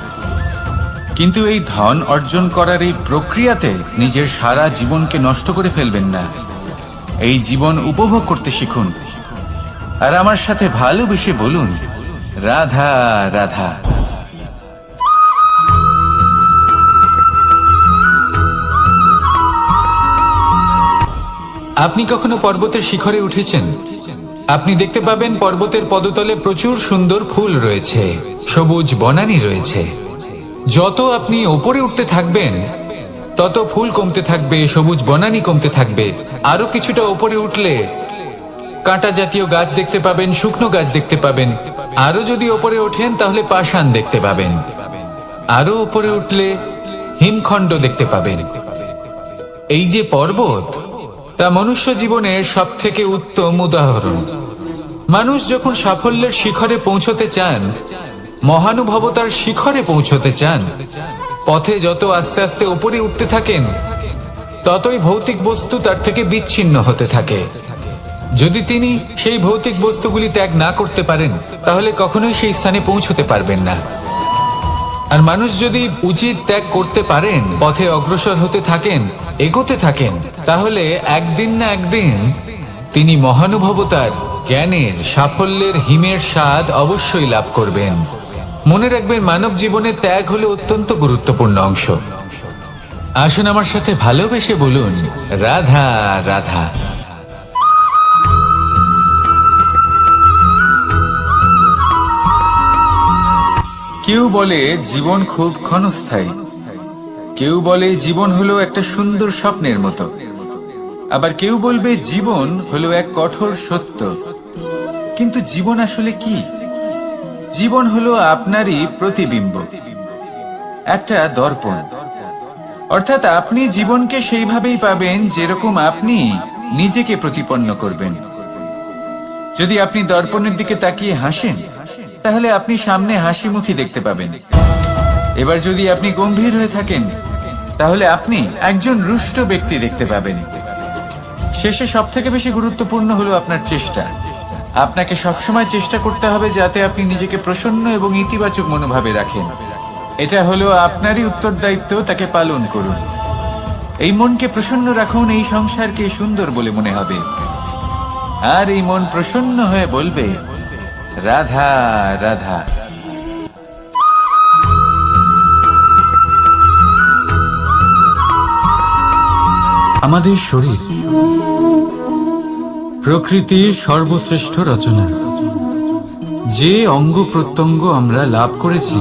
কিন্তু এই ধন অর্জন করার এই প্রক্রিয়াতে নিজের সারা জীবনকে নষ্ট করে ফেলবেন না। এই জীবন উপভোগ করতে শিখুন। আর আমার সাথে ভালোবেসে বলুন, রাধা রাধা। আপনি কখনো পর্বতের শিখরে উঠেছেন? আপনি দেখতে পাবেন পর্বতের পদতলে প্রচুর সুন্দর ফুল রয়েছে, সবুজ বনানী রয়েছে। যত আপনি ওপরে উঠতে থাকবেন তত ফুল কমতে থাকবে, সবুজ বনানী কমতে থাকবে। আরো কিছুটা ওপরে উঠলে কাঁটা জাতীয় গাছ দেখতে পাবেন, শুকনো গাছ দেখতে পাবেন। আরো যদি ওপরে ওঠেন তাহলে পাষাণ দেখতে পাবেন। আরো উপরে উঠলে হিমখণ্ড দেখতে পাবেন। এই যে পর্বত, তা মনুষ্য জীবনের সব থেকে উত্তম উদাহরণ। মানুষ যখন সাফল্যের শিখরে পৌঁছতে চান, মহানুভবতার শিখরে পৌঁছতে চান, পথে যত আস্তে আস্তে উপরে উঠতে থাকেন ততই ভৌতিক বস্তু তার থেকে বিচ্ছিন্ন হতে থাকে। যদি তিনি সেই ভৌতিক বস্তুগুলি ত্যাগ না করতে পারেন তাহলে কখনোই সেই স্থানে পৌঁছতে পারবেন না। আর মানুষ যদি উচিত ত্যাগ করতে পারেন, পথে অগ্রসর হতে থাকেন, এগোতে থাকেন, তাহলে একদিন না একদিন তিনি মহানুভবতার, জ্ঞানের, সাফল্যের হিমের স্বাদ অবশ্যই লাভ করবেন। মনে রাখবেন, মানব জীবনে ত্যাগ হলো অত্যন্ত গুরুত্বপূর্ণ অংশ। আসুন আমার সাথে ভালোবেসে বলুন, রাধা রাধা। কেউ বলে জীবন খুব ক্ষণস্থায়ী, কেউ বলে জীবন হলো একটা সুন্দর স্বপ্নের মতো, আবার কেউ বলবে জীবন হলো এক কঠোর সত্য। কিন্তু জীবন আসলে কি? জীবন হলো আপনারই প্রতিবিম্ব, একটা দর্পণ। অর্থাৎ আপনি জীবনকে সেইভাবেই পাবেন যেরকম আপনি নিজেকে প্রতিপন্ন করবেন। যদি আপনি দর্পণের দিকে তাকিয়ে হাসেন, তাহলে আপনি সামনে হাসি মুখী দেখতে পাবেন। এবার যদি আপনি গম্ভীর হয়ে থাকেন, তাহলে আপনি একজন রুষ্ট ব্যক্তি দেখতে পাবেন। শেষে সবথেকে বেশি গুরুত্বপূর্ণ হলো আপনার চেষ্টা। আপনাকে সবসময় চেষ্টা করতে হবে যাতে আপনি নিজেকে প্রসন্ন এবং ইতিবাচক মনোভাবে রাখেন। এটা হলো আপনারই উত্তরদায়িত্ব, তাকে পালন করুন। এই মনকে প্রসন্ন রাখুন, এই সংসারকে সুন্দর বলে মনে হবে। আর এই মন প্রসন্ন হয়ে বলবে, রাধা রাধা। আমাদের শরীর প্রকৃতির সর্বশ্রেষ্ঠ রচনা। যে অঙ্গ প্রত্যঙ্গ আমরা লাভ করেছি,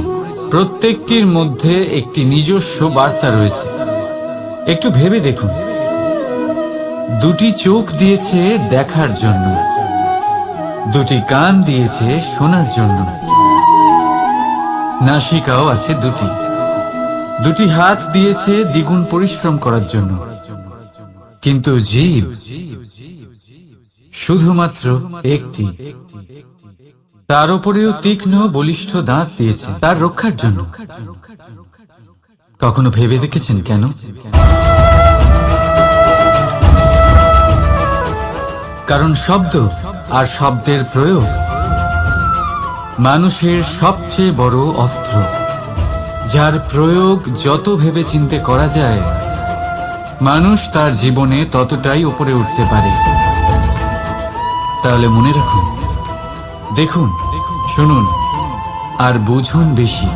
প্রত্যেকটির মধ্যে একটি নিজস্ব বার্তা রয়েছে। একটু ভেবে দেখুন, দুটি চোখ দিয়েছে দেখার জন্য, দুটি কান দিয়েছে শোনার জন্য, নাসিকাও আছে দুটি, দুটি হাত দিয়েছে দ্বিগুণ পরিশ্রম করার জন্য। কিন্তু জীব শুধুমাত্র একটি। তার উপরেও তীক্ষ্ণ বলিষ্ঠ দাঁত দিয়েছে তার রক্ষার জন্য। কখনো ভেবে দেখেছেন কেন? কারণ শব্দ আর শব্দের প্রয়োগ মানুষের সবচেয়ে বড় অস্ত্র, যার প্রয়োগ যত ভেবে চিন্তে করা যায়, মানুষ তার জীবনে ততটাই উপরে উঠতে পারে। তাহলে মনে রাখুন, দেখুন, শুনুন আর বুঝুন বেশি,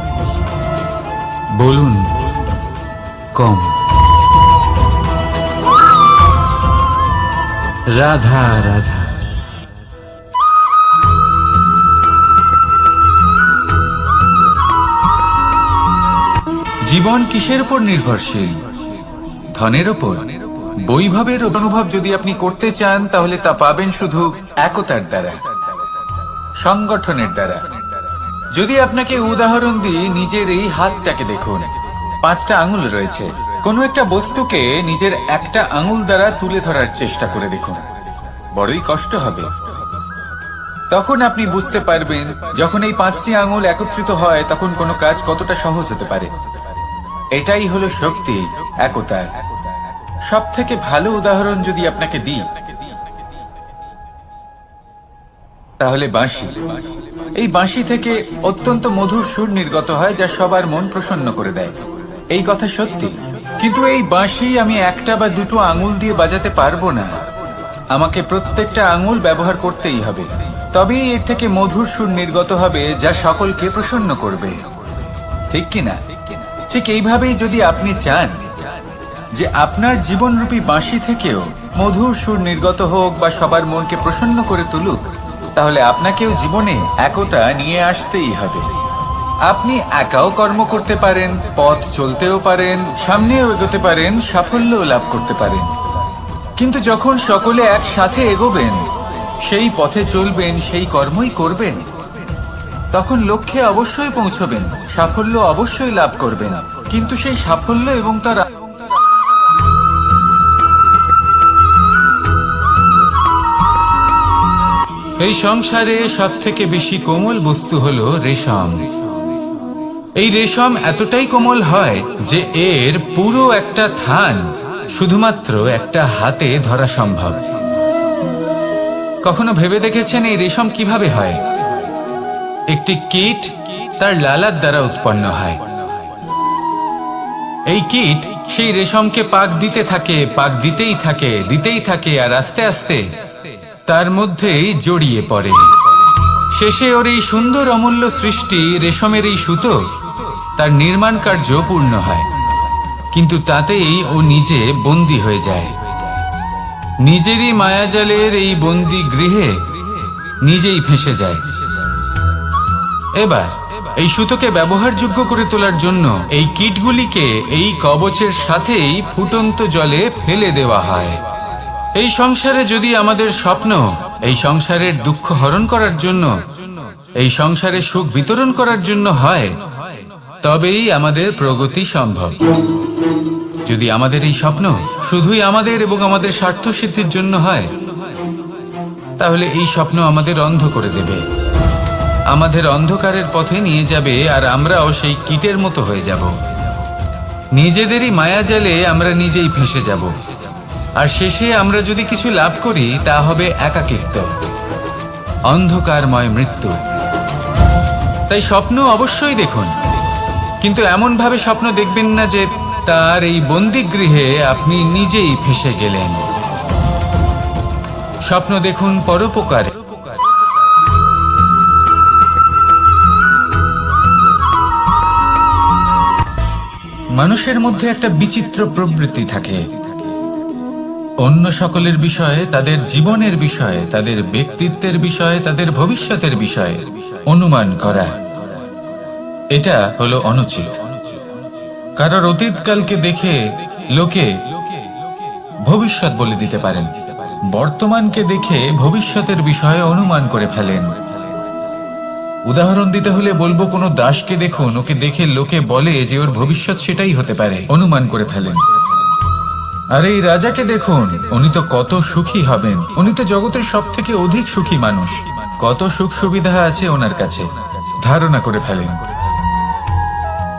বলুন কম। রাধা রাধা। জীবন কিসের উপর নির্ভরশীল? ধনের ওপর। বৈভবের অনুভব যদি আপনি করতে চান, তাহলে তা পাবেন শুধু একতার দ্বারা, সংগঠনের দ্বারা। যদি আপনাকে উদাহরণ দিই, নিজের এই হাতটাকে দেখুন। 5টা আঙুল রয়েছে। কোনো একটা বস্তুকে নিজের একটা আঙুল দ্বারা তুলে ধরার চেষ্টা করে দেখুন, বড়ই কষ্ট হবে। তখন আপনি বুঝতে পারবেন যখন এই 5টি আঙুল একত্রিত হয় তখন কোনো কাজ কতটা সহজ হতে পারে। এটাই হলো শক্তি, একতার। সব থেকে ভালো উদাহরণ যদি আপনাকে দিই তাহলে বাঁশি। এই বাঁশি থেকে অত্যন্ত মধুর সুর নির্গত হয় যা সবার মন প্রসন্ন করে দেয়। এই কথা সত্যি, কিন্তু এই বাঁশি আমি একটা বা দুটো আঙুল দিয়ে বাজাতে পারবো না। আমাকে প্রত্যেকটা আঙুল ব্যবহার করতেই হবে, তবেই এর থেকে মধুর সুর নির্গত হবে যা সকলকে প্রসন্ন করবে, ঠিক কিনা? ঠিক এইভাবেই যদি আপনি চান যে আপনার জীবনরূপী বাঁশি থেকেও মধুর সুর নির্গত হোক বা সবার মনকে প্রসন্ন করে তুলুক, তাহলে আপনাকেও জীবনে একতা নিয়ে আসতেই হবে। আপনি একাও কর্ম করতে পারেন, পথ চলতেও পারেন, সামনেও এগোতে পারেন, সাফল্যও লাভ করতে পারেন। কিন্তু যখন সকলে একসাথে এগোবেন, সেই পথে চলবেন, সেই কর্মই করবেন, তখন লক্ষ্যে অবশ্যই পৌঁছবেন, সাফল্য অবশ্যই লাভ করবেন। কিন্তু সেই সাফল্য এবং তার এই সংসারে সব থেকে বেশি কোমল বস্তু হলো রেশম। এই রেশম এতটাই কোমল হয় যে এর পুরো একটা থান শুধুমাত্র একটা হাতে ধরা সম্ভব। কখনো ভেবে দেখেছেন এই রেশম কিভাবে হয়? একটি কীট তার লালার দ্বারা উৎপন্ন হয়। এই কীট সেই রেশমকে পাক দিতে থাকে, পাক দিতেই থাকে, আর আস্তে আস্তে তার মধ্যেই জড়িয়ে পড়ে। শেষে ওর এই সুন্দর অমূল্য সৃষ্টি রেশমের এই সুতো, তার নির্মাণ কার্য পূর্ণ হয়, কিন্তু তাতেই ও নিজে বন্দী হয়ে যায়। নিজেরই মায়াজালের এই বন্দী গৃহে নিজেই ফেঁসে যায়। এবার এই সুতোকে ব্যবহারযোগ্য করে তোলার জন্য এই কীটগুলিকে এই কবচের সাথেই ফুটন্ত জলে ফেলে দেওয়া হয়। এই সংসারে যদি আমাদের স্বপ্ন এই সংসারের দুঃখ হরণ করার জন্য, এই সংসারে সুখ বিতরণ করার জন্য হয়, তবেই আমাদের প্রগতি সম্ভব। যদি আমাদের এই স্বপ্ন শুধুই আমাদের এবং আমাদের স্বার্থ সিদ্ধির জন্য হয়, তাহলে এই স্বপ্ন আমাদের অন্ধ করে দেবে, আমাদের অন্ধকারের পথে নিয়ে যাবে, আর আমরাও সেই কীটের মতো হয়ে যাব। নিজেদেরই মায়াজালে আমরা নিজেই ফেঁসে যাব, আর শেষে আমরা যদি কিছু লাভ করি তা হবে একাকিত্ব, অন্ধকারময় মৃত্যু। তাই স্বপ্ন অবশ্যই দেখুন, কিন্তু এমন ভাবে স্বপ্ন দেখবেন না যে তার এই বন্দিগৃহে আপনি নিজেই ফেঁসে গেলেন। স্বপ্ন দেখুন পরোপকারে। মানুষের মধ্যে একটা বিচিত্র প্রবৃত্তি থাকে, অন্য সকলের বিষয়ে, তাদের জীবনের বিষয়ে, তাদের ব্যক্তিত্বের বিষয়ে, তাদের ভবিষ্যতের বিষয়ে অনুমান করা। এটা হলো অনুচিত। কারোর অতীতকালকে দেখে লোকে ভবিষ্যৎ বলে দিতে পারেন, বর্তমানকে দেখে ভবিষ্যতের বিষয়ে অনুমান করে ফেলেন। উদাহরণ দিতে হলে বলবো, কোনো দাসকে দেখুন, ওকে দেখে লোকে বলে যে ওর ভবিষ্যৎ সেটাই হতে পারে, অনুমান করে ফেলেন। আর এই রাজাকে দেখুন, উনি তো কত সুখী হবেন, উনি তো জগতের সব থেকে অধিক সুখী মানুষ, কত সুখ সুবিধা আছে ওনার কাছে, ধারণা করে ফেলেন।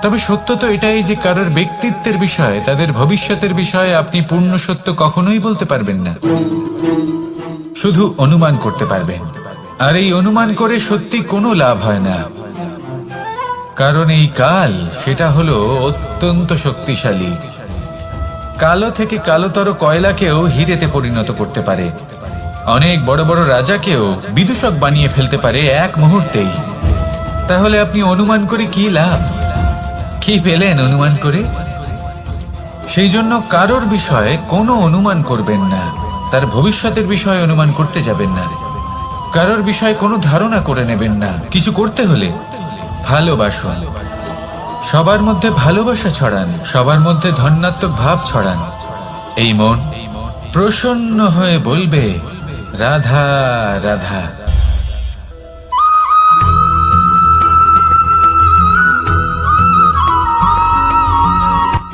তবে সত্য তো এটাই যে কারোর ব্যক্তিত্বের বিষয়ে, তাদের ভবিষ্যতের বিষয়ে আপনি পূর্ণ সত্য কখনোই বলতে পারবেন না, শুধু অনুমান করতে পারবেন। আর এই অনুমান করে সত্যি কোনো লাভ হয় না, কারণ এই কাল সেটা হলো অত্যন্ত শক্তিশালী। কালো থেকে কালোতর কয়লাকেও হিরেতে পরিণত করতে পারে, অনেক বড় বড় রাজাকেও বিদূষক বানিয়ে ফেলতে পারে এক মুহূর্তেই। তাহলে আপনি অনুমান করে কি লাভ? কি পেলেন অনুমান করে? সেই জন্য কারোর বিষয়ে কোনো অনুমান করবেন না, তার ভবিষ্যতের বিষয়ে অনুমান করতে যাবেন না, কারোর বিষয়ে কোনো ধারণা করে নেবেন না। কিছু করতে হলে ভালোবাসুন, সবার মধ্যে ভালোবাসা ছড়ান, সবার মধ্যে ধন্যাত্মক ভাব ছড়ান। এই মন প্রসন্ন হয়ে বলবে, রাধা রাধা।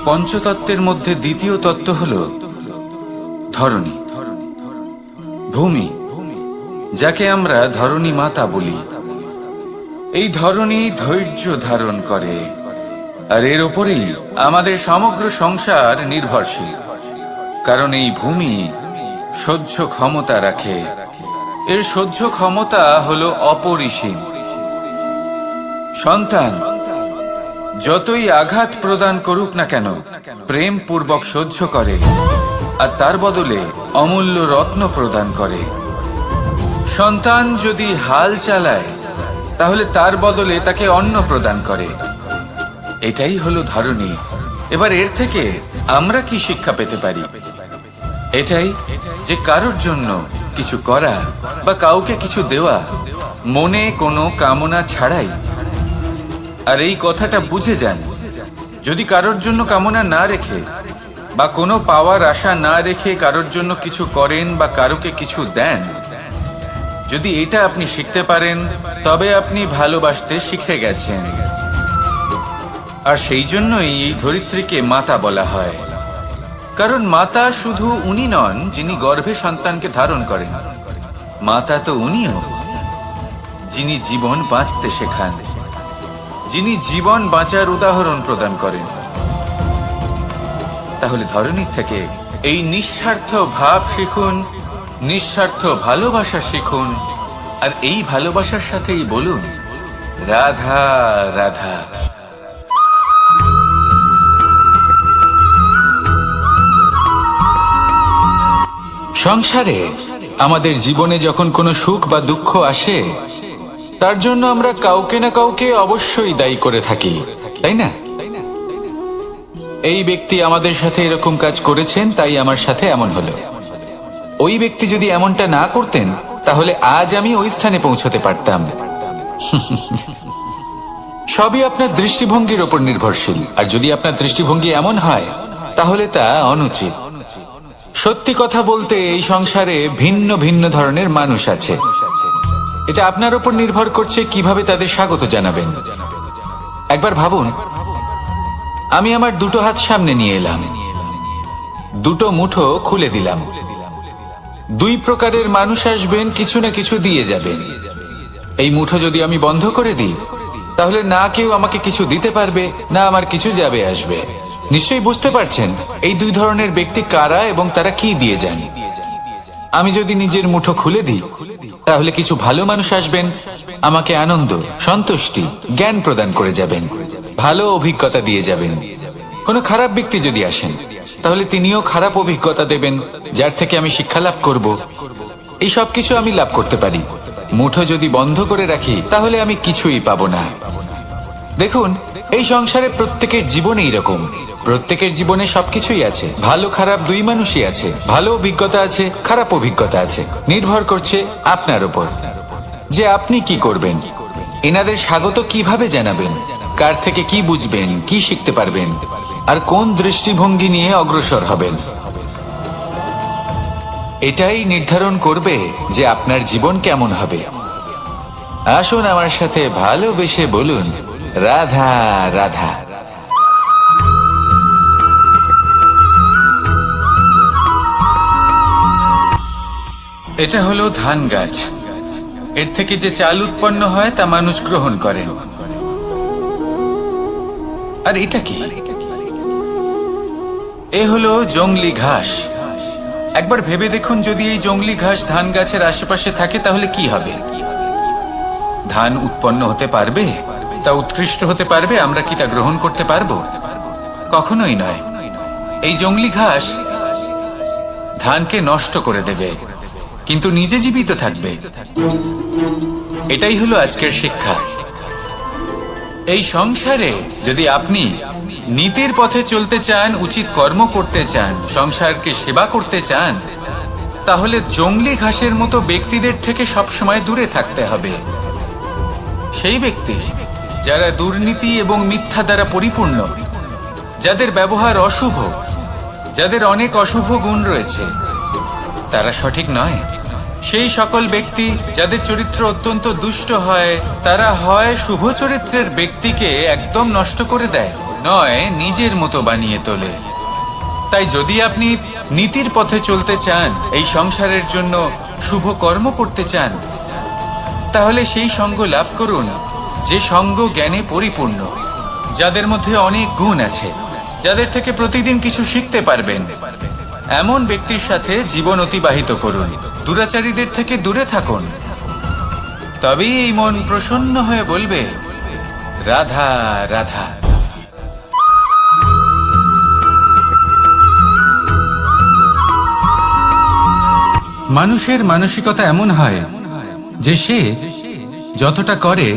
পঞ্চতত্ত্বের মধ্যে দ্বিতীয় তত্ত্ব হল ধরণী, ভূমি, যাকে আমরা ধরণী মাতা বলি। এই ধরণী ধৈর্য ধারণ করে, আর এর উপরেই আমাদের সমগ্র সংসার নির্ভরশীল। কারণ এই ভূমি সহ্য ক্ষমতা রাখে, এর সহ্য ক্ষমতা হলো অপরিসীম। সন্তান যতই আঘাত প্রদান করুক না কেন, প্রেম পূর্বক সহ্য করে, আর তার বদলে অমূল্য রত্ন প্রদান করে। সন্তান যদি হাল চালায়, তাহলে তার বদলে তাকে অন্ন প্রদান করে। এটাই হলো ধরণী। এবার এর থেকে আমরা কি শিক্ষা পেতে পারি? এটাই যে কারোর জন্য কিছু করা বা কাউকে কিছু দেওয়া মনে কোনো কামনা ছাড়াই। আর এই কথাটা বুঝে যান, যদি কারোর জন্য কামনা না রেখে বা কোনো পাওয়ার আশা না রেখে কারোর জন্য কিছু করেন বা কারোকে কিছু দেন, যদি এটা আপনি শিখতে পারেন, তবে আপনি ভালোবাসতে শিখে গেছেন। আর সেই জন্যই এই ধরিত্রীকে মাতা বলা হয়। কারণ মাতা শুধু উনি নন যিনি গর্ভে সন্তানকে ধারণ করেন, মাতা তো উনিও যিনি জীবন বাঁচতে শেখান, যিনি জীবন বাঁচার উদাহরণ প্রদান করেন। তাহলে ধরণীর থেকে এই নিঃস্বার্থ ভাব শিখুন, নিঃস্বার্থ ভালোবাসা শিখুন, আর এই ভালোবাসার সাথেই বলুন রাধা রাধা। সংসারে আমাদের জীবনে যখন কোনো সুখ বা দুঃখ আসে, তার জন্য আমরা কাউকে না কাউকে অবশ্যই দায়ী করে থাকি, তাই না? এই ব্যক্তি আমাদের সাথে এরকম কাজ করেছেন, তাই আমার সাথে এমন হলো। ওই ব্যক্তি যদি এমনটা না করতেন, তাহলে আজ আমি ওই স্থানে পৌঁছতে পারতাম। সবই আপনার দৃষ্টিভঙ্গির ওপর নির্ভরশীল। আর যদি আপনার দৃষ্টিভঙ্গি এমন হয়, তাহলে তা অনুচিত। সত্যি কথা বলতে, এই সংসারে ভিন্ন ভিন্ন ধরনের মানুষ আছে। এটা আপনার উপর নির্ভর করছে কিভাবে তাদের স্বাগত জানাবেন। একবার ভাবুন, আমি আমার দুটো হাত সামনে নিয়ে এলাম, দুটো মুঠো খুলে দিলাম। দুই প্রকারের মানুষ আসবেন, কিছু না কিছু দিয়ে যাবেন। এই মুঠো যদি আমি বন্ধ করে দিই, তাহলে না কেউ আমাকে কিছু দিতে পারবে, না আমার কিছু যাবে আসবে। নিশ্চয়ই বুঝতে পারছেন এই দুই ধরনের ব্যক্তি কারা এবং তারা কি দিয়ে যান। আমি যদি নিজের মুঠো খুলে দিই, তাহলে কিছু ভালো মানুষ আসবেন, আমাকে আনন্দ, সন্তুষ্টি, জ্ঞান প্রদান করে যাবেন, ভালো অভিজ্ঞতা দিয়ে যাবেন। কোনো খারাপ ব্যক্তি যদি আসেন, তাহলে তিনিও খারাপ অভিজ্ঞতা দেবেন, যার থেকে আমি শিক্ষা লাভ করব। এই সব কিছু আমি লাভ করতে পারি। মুঠো যদি বন্ধ করে রাখি, তাহলে আমি কিছুই পাবো না। দেখুন, এই সংসারে প্রত্যেকের জীবনে এরকম। প্রত্যেকের জীবনে সবকিছুই আছে, ভালো খারাপ দুই মানুষই আছে। ভালো অভিজ্ঞতা আছে, খারাপ অভিজ্ঞতা আছে। নির্ভর করছে আপনার উপর যে আপনি কি করবেন, এনাদের স্বাগত কিভাবে জানাবেন, কার থেকে কি বুঝবেন, কি শিখতে পারবেন, আর কোন দৃষ্টিভঙ্গি নিয়ে অগ্রসর হবেন। এটাই নির্ধারণ করবে যে আপনার জীবন কেমন হবে। আসুন আমার সাথে ভালোবেসে বলুন রাধা রাধা। এটা হলো ধান গাছ। এর থেকে যে চাল উৎপন্ন হয় তা মানুষ গ্রহণ করেন। আর এটা কি? এ হলো জংলি ঘাস। একবার ভেবে দেখুন, যদি এই জংলি ঘাস ধান গাছের আশেপাশে থাকে, তাহলে কি হবে? ধান উৎপন্ন হতে পারবে? তা উৎকৃষ্ট হতে পারবে? আমরা কি তা গ্রহণ করতে পারবো? কখনোই নয়। এই জংলি ঘাস ধানকে নষ্ট করে দেবে, কিন্তু নিজে জীবিত থাকবে। এটাই হলো আজকের শিক্ষা। এই সংসারে যদি আপনি নীতির পথে চলতে চান, উচিত কর্ম করতে চান, সংসারকে সেবা করতে চান, তাহলে জংলি ঘাসের মতো ব্যক্তিদের থেকে সবসময় দূরে থাকতে হবে। সেই ব্যক্তি যারা দুর্নীতি এবং মিথ্যা দ্বারা পরিপূর্ণ, যাদের ব্যবহার অশুভ, যাদের অনেক অশুভ গুণ রয়েছে, তারা সঠিক নয়। সেই সকল ব্যক্তি যাদের চরিত্র অত্যন্ত দুষ্ট হয়, তারা হয় শুভ চরিত্রের ব্যক্তিকে একদম নষ্ট করে দেয়, নয় নিজের মতো বানিয়ে তোলে। তাই যদি আপনি নীতির পথে চলতে চান, এই সংসারের জন্য শুভ কর্ম করতে চান, তাহলে সেই সঙ্গ লাভ করুন যে সঙ্গ জ্ঞানে পরিপূর্ণ, যাদের মধ্যে অনেক গুণ আছে, যাদের থেকে প্রতিদিন কিছু শিখতে পারবেন। এমন ব্যক্তির সাথে জীবন অতিবাহিত করুন। দুরাচারীদের থেকে দূরে থাকুন। তবেই এই মন প্রসন্ন হয়ে বলবে, রাধা রাধা। মানুষের মানসিকতা এমন হয় যে সে যতটা করে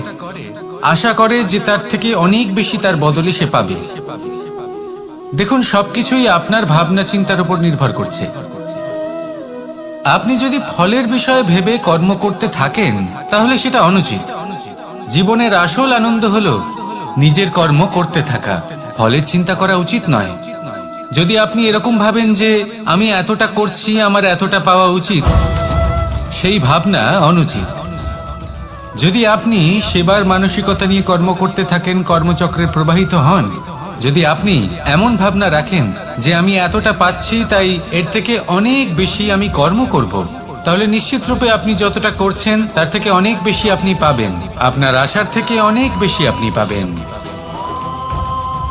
আশা করে যে তার থেকে অনেক বেশি তার বদলে সে পাবে। দেখুন, সবকিছুই আপনার ভাবনা চিন্তার উপর নির্ভর করছে। আপনি যদি ফলের বিষয়ে ভেবে কর্ম করতে থাকেন তাহলে সেটা অনুচিত। জীবনের আসল আনন্দ হলো নিজের কর্ম করতে থাকা, ফলের চিন্তা করা উচিত নয়। যদি আপনি এরকম ভাবেন যে আমি এতটা করছি, আমার এতটা পাওয়া উচিত, সেই ভাবনা অনুচিত। যদি আপনি সেবার মানসিকতা নিয়ে কর্ম করতে থাকেন, কর্মচক্রে প্রবাহিত হন, যদি আপনি এমন ভাবনা রাখেন যে আমি এতটা পাচ্ছি তাই এর থেকে অনেক বেশি আমি কর্ম করব, তাহলে নিশ্চিত রূপে আপনি যতটা করছেন তার থেকে অনেক বেশি আপনি পাবেন। আপনার আশার থেকে অনেক বেশি আপনি পাবেন।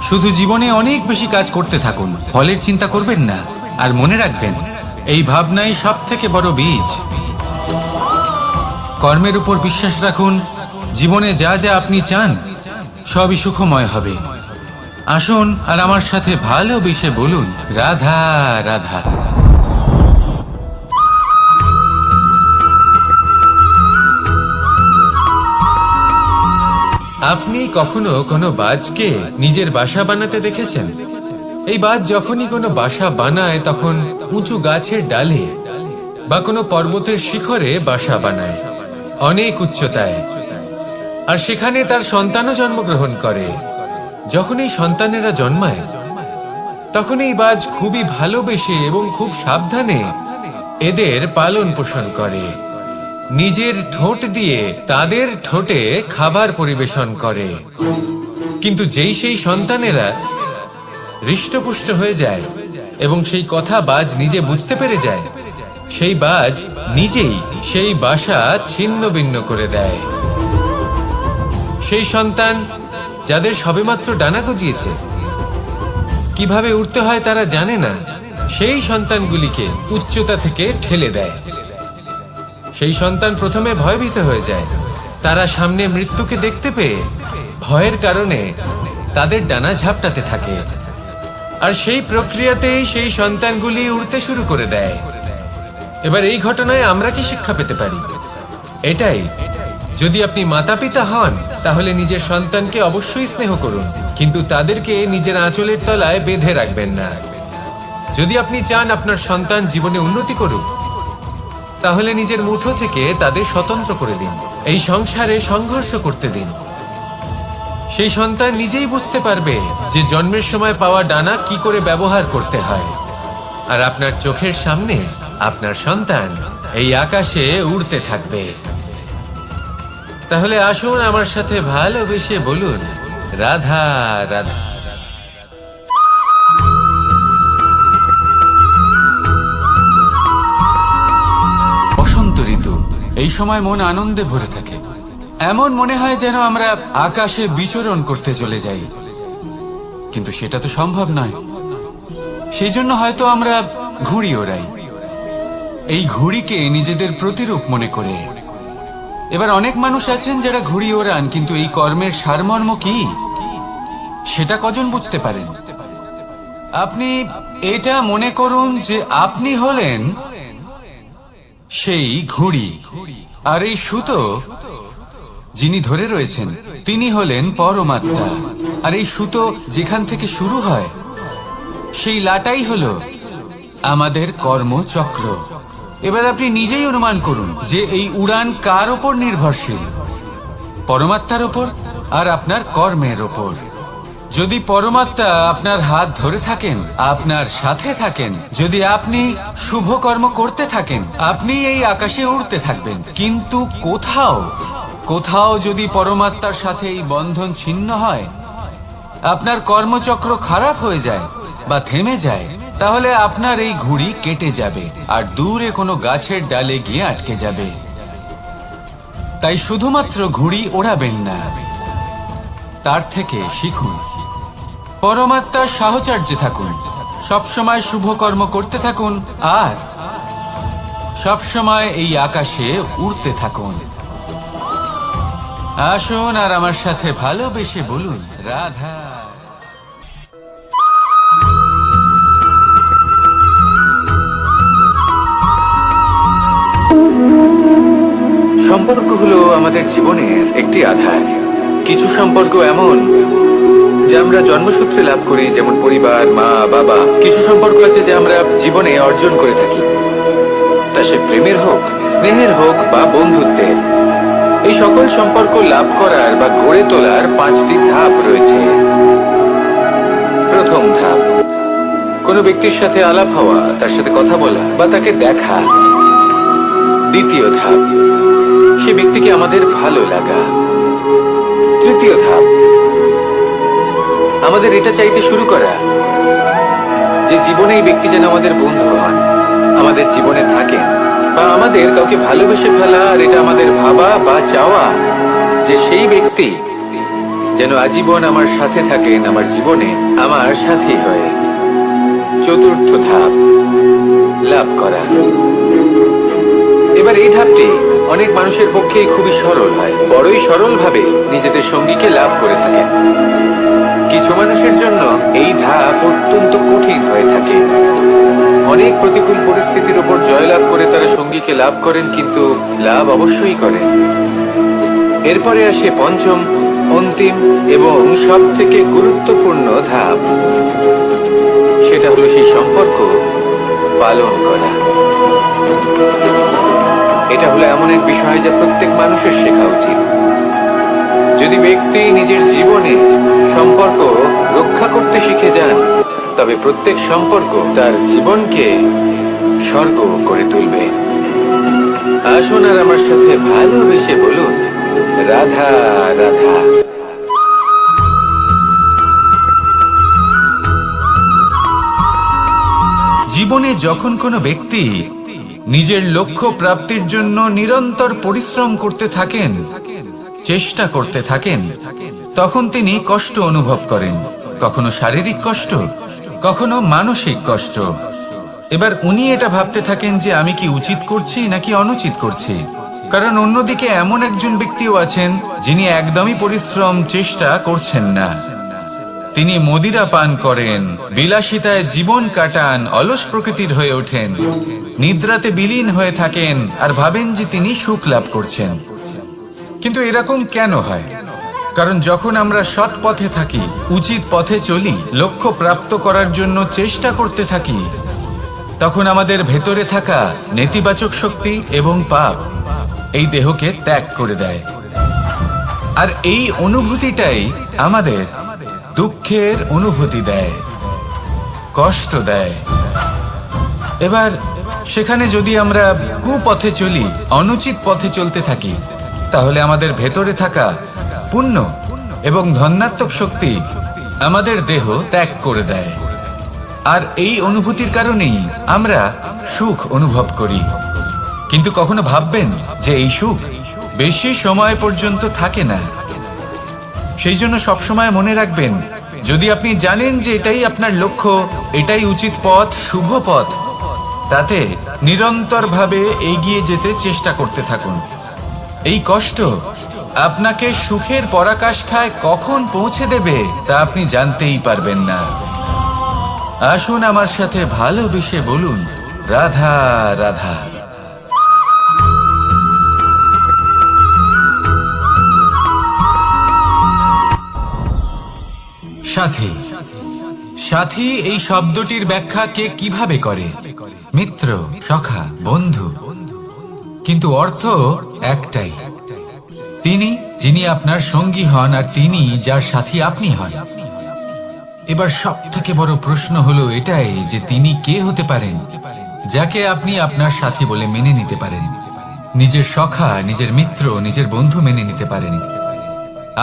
শুধু জীবনে অনেক বেশি কাজ করতে থাকুন, ফলের চিন্তা করবেন না। আর মনে রাখবেন, এই ভাবনাই সব থেকে বড় বীজ। কর্মের উপর বিশ্বাস রাখুন। জীবনে যা যা আপনি চান সবই সুখময় হবে। আসুন আর আমার সাথে ভালোবেসে বলুন, রাধা রাধা। আপনি কখনো কোনো বাজকে নিজের বাসা বানাতে দেখেছেন? এই বাজ যখনই কোনো বাসা বানায় তখন উঁচু গাছের ডালে বা কোনো পর্বতের শিখরে বাসা বানায়, অনেক উচ্চতায়। আর সেখানে তার সন্তানও জন্মগ্রহণ করে। যখন এই সন্তানেরা জন্মায় তখন এই বাজ খুবই ভালোবেসে এবং খুব সাবধানে এদের পালন পোষণ করে। নিজের ঠোঁট দিয়ে তাদের ঠোঁটে খাবার পরিবেশন করে। কিন্তু যেই সেই সন্তানেরা হৃষ্টপুষ্ট হয়ে যায় এবং সেই কথা বাজ নিজে বুঝতে পেরে যায়, সেই বাজ নিজেই সেই বাসা ছিন্ন ভিন্ন করে দেয়। সেই সন্তান যাদের সবেমাত্র ডানা গজিয়েছে, কিভাবে উঠতে হয় তারা জানে না, সেই সন্তানগুলিকে উচ্চতা থেকে ঠেলে দেয়। সেই সন্তান প্রথমে ভয়ভীত হয়ে যায়। তারা সামনে মৃত্যুকে দেখতে পেয়ে ভয়ের কারণে তাদের ডানা ঝাপটাতে থাকে। আর সেই প্রক্রিয়াতেই সেই সন্তানগুলি উড়তে শুরু করে দেয়। এবার এই ঘটনায় আমরা কি শিক্ষা পেতে পারি? এটাই, যদি আপনি মাতা পিতা হন তাহলে নিজের সন্তানকে অবশ্যই স্নেহ করুন, কিন্তু তাদেরকে নিজের আঁচলের তলায় বেঁধে রাখবেন না। যদি আপনি চান আপনার সন্তান জীবনে উন্নতি করুক, তাহলে নিজের মুঠো থেকে তাদের স্বতন্ত্র করে দিন। এই সংসারে সংঘর্ষ করতে দিন। সেই সন্তান নিজেই বুঝতে পারবে যে জন্মের সময় পাওয়া ডানা কি করে ব্যবহার করতে হয়। আর আপনার চোখের সামনে আপনার সন্তান এই আকাশে উড়তে থাকবে। তাহলে আসুন আমার সাথে ভালোবেসে বলুন, রাধা রাধা। বসন্ত ঋতু, এই সময় মন আনন্দে ভরে থাকে। এমন মনে হয় যেন আমরা আকাশে বিচরণ করতে চলে যাই, কিন্তু সেটা তো সম্ভব নয়। সেই জন্য হয়তো আমরা ঘুড়ি ওড়াই, এই ঘুড়িকে নিজেদের প্রতিরূপ মনে করে। এবার অনেক মানুষ আছেন যারা ঘুড়ি ওড়ান, কিন্তু এই কর্মের সারমর্ম কি সেটা কজন বুঝতে পারেন? আপনি এটা মনে করুন যে আপনি হলেন সেই ঘুড়ি, আর এই সুতো যিনি ধরে রয়েছেন তিনি হলেন পরমাত্মা। আর এই সুতো যেখান থেকে শুরু হয় সেই লাটাই হলো আমাদের কর্মচক্র। এবার আপনি নিজেই অনুমান করুন যে এই উড়ান কার ওপর নির্ভরশীল? পরমাত্মার ওপর আর আপনার কর্মের ওপর। যদি পরমাত্মা আপনার হাত ধরে থাকেন, আপনার সাথে থাকেন, যদি আপনি শুভ কর্ম করতে থাকেন, আপনি এই আকাশে উড়তে থাকবেন। কিন্তু কোথাও কোথাও যদি পরমাত্মার সাথে এই বন্ধন ছিন্ন হয়, আপনার কর্মচক্র খারাপ হয়ে যায় বা থেমে যায়, তাহলে আপনার এই ঘুড়ি কেটে যাবে আর দূরে কোনো গাছের ডালে গিয়ে আটকে যাবে। তাই শুধুমাত্র ঘুড়ি ওড়াবেন না, তার থেকে শিখুন। পরমাত্মার সাহচর্যে থাকুন, সবসময় শুভ কর্ম করতে থাকুন আর সবসময় এই আকাশে উড়তে থাকুন। আসুন আর আমার সাথে ভালোবেসে বলুন, রাধা। সম্পর্ক হলো আমাদের জীবনের একটি আধার। কিছু সম্পর্ক এমন যা আমরা জন্মসূত্রে লাভ করি, যেমন পরিবার, মা, বাবা। কিছু সম্পর্ক আছে যা আমরা জীবনে অর্জন করে থাকি, তা সে প্রেমের হোক, স্নেহের হোক বা বন্ধুত্বের। এই সকল সম্পর্ক লাভ করার বা গড়ে তোলার 5টি ধাপ রয়েছে। প্রথম ধাপ, কোনো ব্যক্তির সাথে আলাপ হওয়া, তার সাথে কথা বলা বা তাকে দেখা। দ্বিতীয় ধাপ, সে ব্যক্তিকে আমাদের ভালো লাগা। তৃতীয় ধাপ, আমাদের এটা চাইতে শুরু করা যে জীবনে এই ব্যক্তি যেন আমাদের বন্ধু হন, আমাদের জীবনে থাকেন, বা আমাদের কাউকে ভালোবেসে ফেলা আর এটা আমাদের ভাবা বা চাওয়া যে সেই ব্যক্তি যেন আজীবন আমার সাথে থাকেন, আমার জীবনে আমার সাথী হয়ে। চতুর্থ ধাপ, লাভ করা। এবার এই ধাপটি অনেক মানুষের পক্ষেই খুবই সরল হয়, বড়ই সরল ভাবে নিজেদের সঙ্গীকে লাভ করে থাকেন। কিছু মানুষের জন্য এই ধাপ অত্যন্ত কঠিন হয়ে থাকে। অনেক প্রতিকূল পরিস্থিতির উপর জয়লাভ করে তারা সঙ্গীকে লাভ করেন, কিন্তু লাভ অবশ্যই করেন। এরপরে আসে পঞ্চম, অন্তিম এবং সব থেকে গুরুত্বপূর্ণ ধাপ। সেটা হলো সেই সম্পর্ক পালন করা। এটা হলো এমন এক বিষয় যা প্রত্যেক মানুষের শেখা উচিত। যদি ব্যক্তি নিজের জীবনে সম্পর্ক রক্ষা করতে শিখে যান, তবে প্রত্যেক সম্পর্ক তার জীবনকে স্বর্গ করে তুলবে। আসুন আর আমার সাথে ভালোবেসে বলুন, রাধা রাধা। জীবনে যখন কোনো ব্যক্তি নিজের লক্ষ্য প্রাপ্তির জন্য নিরন্তর পরিশ্রম করতে থাকেন, চেষ্টা করতে থাকেন, তখন তিনি কষ্ট অনুভব করেন। কখনো শারীরিক কষ্ট, কখনো মানসিক কষ্ট। এবার উনি এটা ভাবতে থাকেন যে আমি কি উচিত করছি নাকি অনুচিত করছি। কারণ অন্যদিকে এমন একজন ব্যক্তিও আছেন যিনি একদমই পরিশ্রম, চেষ্টা করছেন না। তিনি মদিরা পান করেন, বিলাসিতায় জীবন কাটান, অলস প্রকৃতির হয়ে ওঠেন, নিদ্রাতে বিলীন হয়ে থাকেন আর ভাবেন যে তিনি সুখ লাভ করছেন। কিন্তু এরকম কেন হয়? কারণ যখন আমরা সৎ পথে থাকি, উচিত পথে চলি, লক্ষ্য প্রাপ্ত করার জন্য চেষ্টা করতে থাকি, তখন আমাদের ভেতরে থাকা নেতিবাচক শক্তি এবং পাপ এই দেহকে ত্যাগ করে দেয়। আর এই অনুভূতিটাই আমাদের দুঃখের অনুভূতি দেয়, কষ্ট দেয়। এবার সেখানে যদি আমরা কুপথে চলি, অনুচিত পথে চলতে থাকি, তাহলে আমাদের ভেতরে থাকা পুণ্য এবং ধনাত্মক শক্তি আমাদের দেহ ত্যাগ করে দেয়। আর এই অনুভূতির কারণেই আমরা সুখ অনুভব করি। কিন্তু কখনো ভাববেন যে এই সুখ বেশি সময় পর্যন্ত থাকে না। সেই জন্য সবসময় মনে রাখবেন, যদি আপনি জানেন যে এটাই আপনার লক্ষ্য, এটাই উচিত পথ, শুভ পথ, তাতে নিরন্তরভাবে এগিয়ে যেতে চেষ্টা করতে থাকুন। এই কষ্ট আপনাকে সুখের পরাকাষ্ঠায় কখন পৌঁছে দেবে তা আপনি জানতেই পারবেন না। আসুন আমার সাথে ভালোবেসে বলুন, রাধা রাধা। সাথী। সাথী এই শব্দটির ব্যাখ্যা কে কিভাবে করে? মিত্র, সখা, বন্ধু। কিন্তু অর্থ একটাই, তিনি যিনি আপনার সঙ্গী হন আর তিনি যার সাথী আপনি হন। এবার সব থেকে বড় প্রশ্ন হলো এটাই যে তিনি কে হতে পারেন যাকে আপনি আপনার সাথী বলে মেনে নিতে পারেন, নিজের সখা, নিজের মিত্র, নিজের বন্ধু মেনে নিতে পারেন।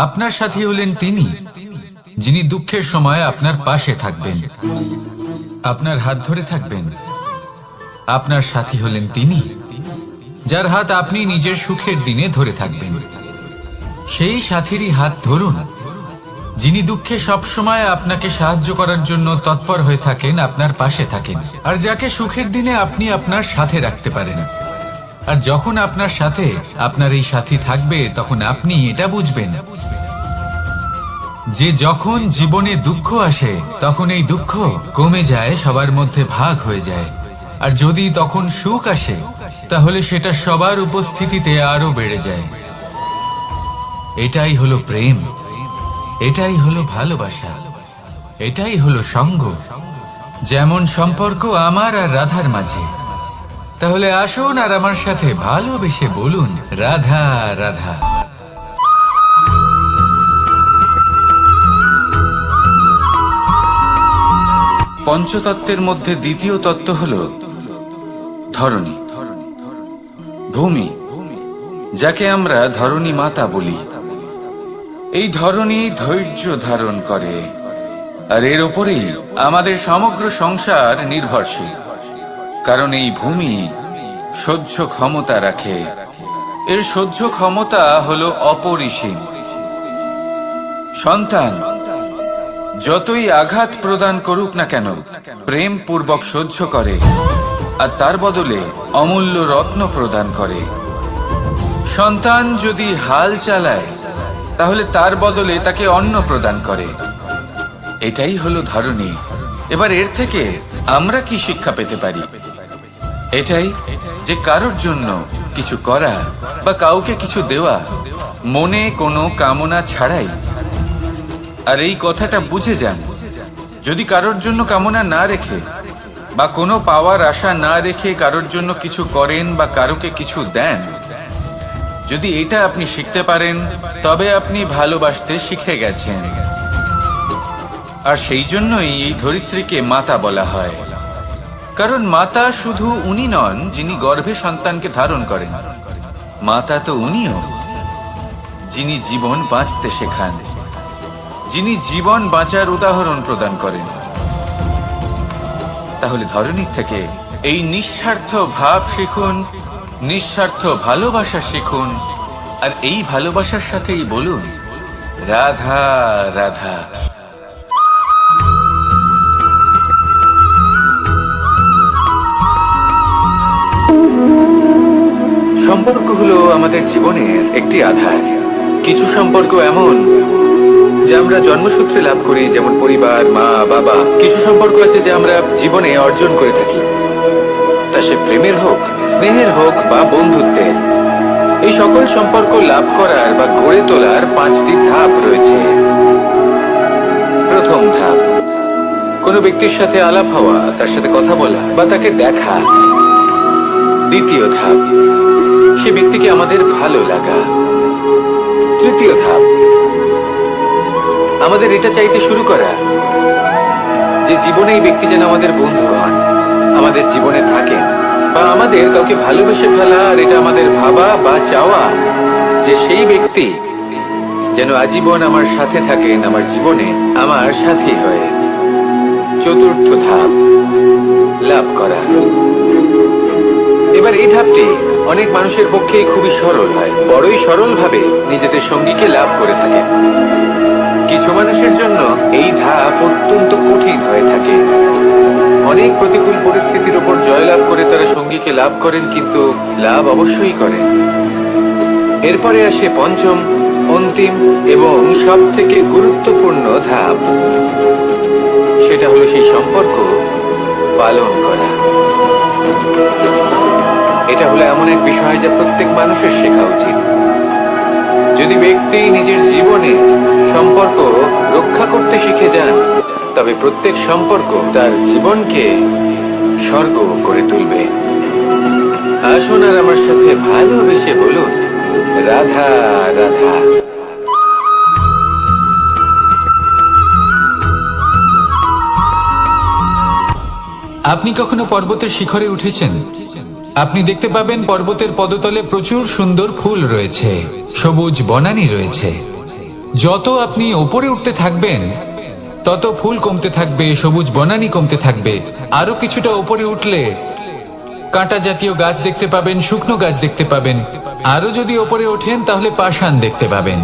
আপনার সাথী হলেন তিনি যিনি দুঃখের সময় আপনার পাশে থাকবেন, আপনার হাত ধরে থাকবেন। আপনার সাথী হলেন তিনি, যার হাত আপনি নিজের সুখের দিনে ধরে থাকবেন। সেই সাথীরই হাত ধরুন, যিনি দুঃখে সবসময় আপনাকে সাহায্য করার জন্য তৎপর হয়ে থাকেন, আপনার পাশে থাকেন, আর যাকে সুখের দিনে আপনি আপনার সাথে রাখতে পারেন। আর যখন আপনার সাথে আপনার এই সাথী থাকবে, তখন আপনি এটা বুঝবেন যে যখন জীবনে দুঃখ আসে, তখন এই দুঃখ কমে যায়, সবার মধ্যে ভাগ হয়ে যায়। আর যদি তখন সুখ আসে, তাহলে সেটা সবার উপস্থিতিতে আরো বেড়ে যায়। এটাই হলো প্রেম, এটাই হলো ভালোবাসা, এটাই হলো সঙ্গ। যেমন সম্পর্ক আমার আর রাধার মাঝে। তাহলে আসুন আর আমার সাথে ভালোবেসে বলুন, রাধা রাধা। পঞ্চতত্ত্বের মধ্যে দ্বিতীয় তত্ত্ব হল ধরণী, ভূমি, যাকে আমরা ধরণী মাতা বলি। এই ধরণী ধৈর্য ধারণ করে, আর এর উপরেই আমাদের সমগ্র সংসার নির্ভরশীল। কারণ এই ভূমি সহ্য ক্ষমতা রাখে, এর সহ্য ক্ষমতা হলো অপরিসীম। সন্তান যতই আঘাত প্রদান করুক না কেন, প্রেম পূর্বক সহ্য করে, আর তার বদলে অমূল্য রত্ন প্রদান করে। সন্তান যদি হাল চালায়, তাহলে তার বদলে তাকে অন্ন প্রদান করে। এটাই হলো ধরণী। এবার এর থেকে আমরা কি শিক্ষা পেতে পারি? এটাই যে কারোর জন্য কিছু করা বা কাউকে কিছু দেওয়া মনে কোনো কামনা ছাড়াই। আর এই কথাটা বুঝে যান, যদি কারোর জন্য কামনা না রেখে বা কোনো পাওয়ার আশা না রেখে কারোর জন্য কিছু করেন বা কারোকে কিছু দেন, যদি এটা আপনি শিখতে পারেন, তবে আপনি ভালোবাসতে শিখে গেছেন। আর সেই জন্যই এই ধরিত্রীকে মাতা বলা হয়। কারণ মাতা শুধু উনি নন যিনি গর্ভে সন্তানকে ধারণ করেন, মাতা তো উনিও যিনি জীবন বাঁচতে শেখান, যিনি জীবন বাঁচার উদাহরণ প্রদান করেন। তাহলে ধরণীর থেকে এই নিঃস্বার্থ ভাব শিখুন, নিঃস্বার্থ ভালোবাসা শিখুন, আর এই ভালোবাসার সাথেই বলুন, রাধা রাধা। সম্পর্ক হলো আমাদের জীবনের একটি আধার। কিছু সম্পর্ক এমন যা আমরা জন্মসূত্রে লাভ করি, যেমন পরিবার, মা, বাবা। কিছু সম্পর্ক আছে যা আমরা জীবনে অর্জন করে থাকি, তা সে প্রেমের হোক, স্নেহের হোক বা বন্ধুত্বের। এই সকল সম্পর্ক লাভ করার বা গড়ে তোলার 5টি ধাপ রয়েছে। প্রথম ধাপ, কোনো ব্যক্তির সাথে আলাপ হওয়া, তার সাথে কথা বলা বা তাকে দেখা। দ্বিতীয় ধাপ, সে ব্যক্তিকে আমাদের ভালো লাগা। তৃতীয় ধাপ, আমাদের এটা চাইতে শুরু করা যে জীবনে এই ব্যক্তি যেন আমাদের বন্ধু হন, আমাদের জীবনে থাকেন, বা আমাদের কাউকে ভালোবেসে ফেলা। আর এটা আমাদের ভাবা বা চাওয়া যে সেই ব্যক্তি যেন আজীবন আমার সাথে থাকেন, আমার জীবনে আমার সাথী হয়ে। চতুর্থ ধাপ, লাভ করা। এবার এই ধাপটি অনেক মানুষের পক্ষেই খুবই সরল হয়, বড়ই সরলভাবে নিজেদের সঙ্গীকে লাভ করে থাকে। কিছু মানুষের জন্য এই ধাপ অত্যন্ত কঠিন হয়ে থাকে। অনেক প্রতিকূল পরিস্থিতির উপর জয়লাভ করে তারা সঙ্গীকে লাভ করেন, কিন্তু লাভ অবশ্যই করেন। এরপরে আসে পঞ্চম, অন্তিম এবং সব থেকে গুরুত্বপূর্ণ ধাপ। সেটা হলো সেই সম্পর্ক পালন করা। এটা হলো এমন এক বিষয় যা প্রত্যেক মানুষের শেখা উচিত। যদি ব্যক্তি নিজের জীবনে সম্পর্ক রক্ষা করতে শিখে যান, তবে প্রত্যেক সম্পর্ক তার জীবনকে স্বর্গ করে তুলবে। আসুন আর আমার সাথে ভালোবেসে বলুন, রাধা রাধা। আপনি কখনো পর্বতের শিখরে উঠেছেন? আপনি দেখতে পাবেন পর্বতের পদতলে প্রচুর সুন্দর ফুল রয়েছে, সবুজ বনানী রয়েছে। যত আপনি উপরে উঠতে থাকবেন তত ফুল কমতে থাকবে, সবুজ বনানী কমতে থাকবে। আরো কিছুটা উপরে উঠলে কাঁটা জাতীয় গাছ দেখতে পাবেন, শুকনো গাছ দেখতে পাবেন। আরো যদি উপরে ওঠেন তাহলে পাষাণ দেখতে পাবেন।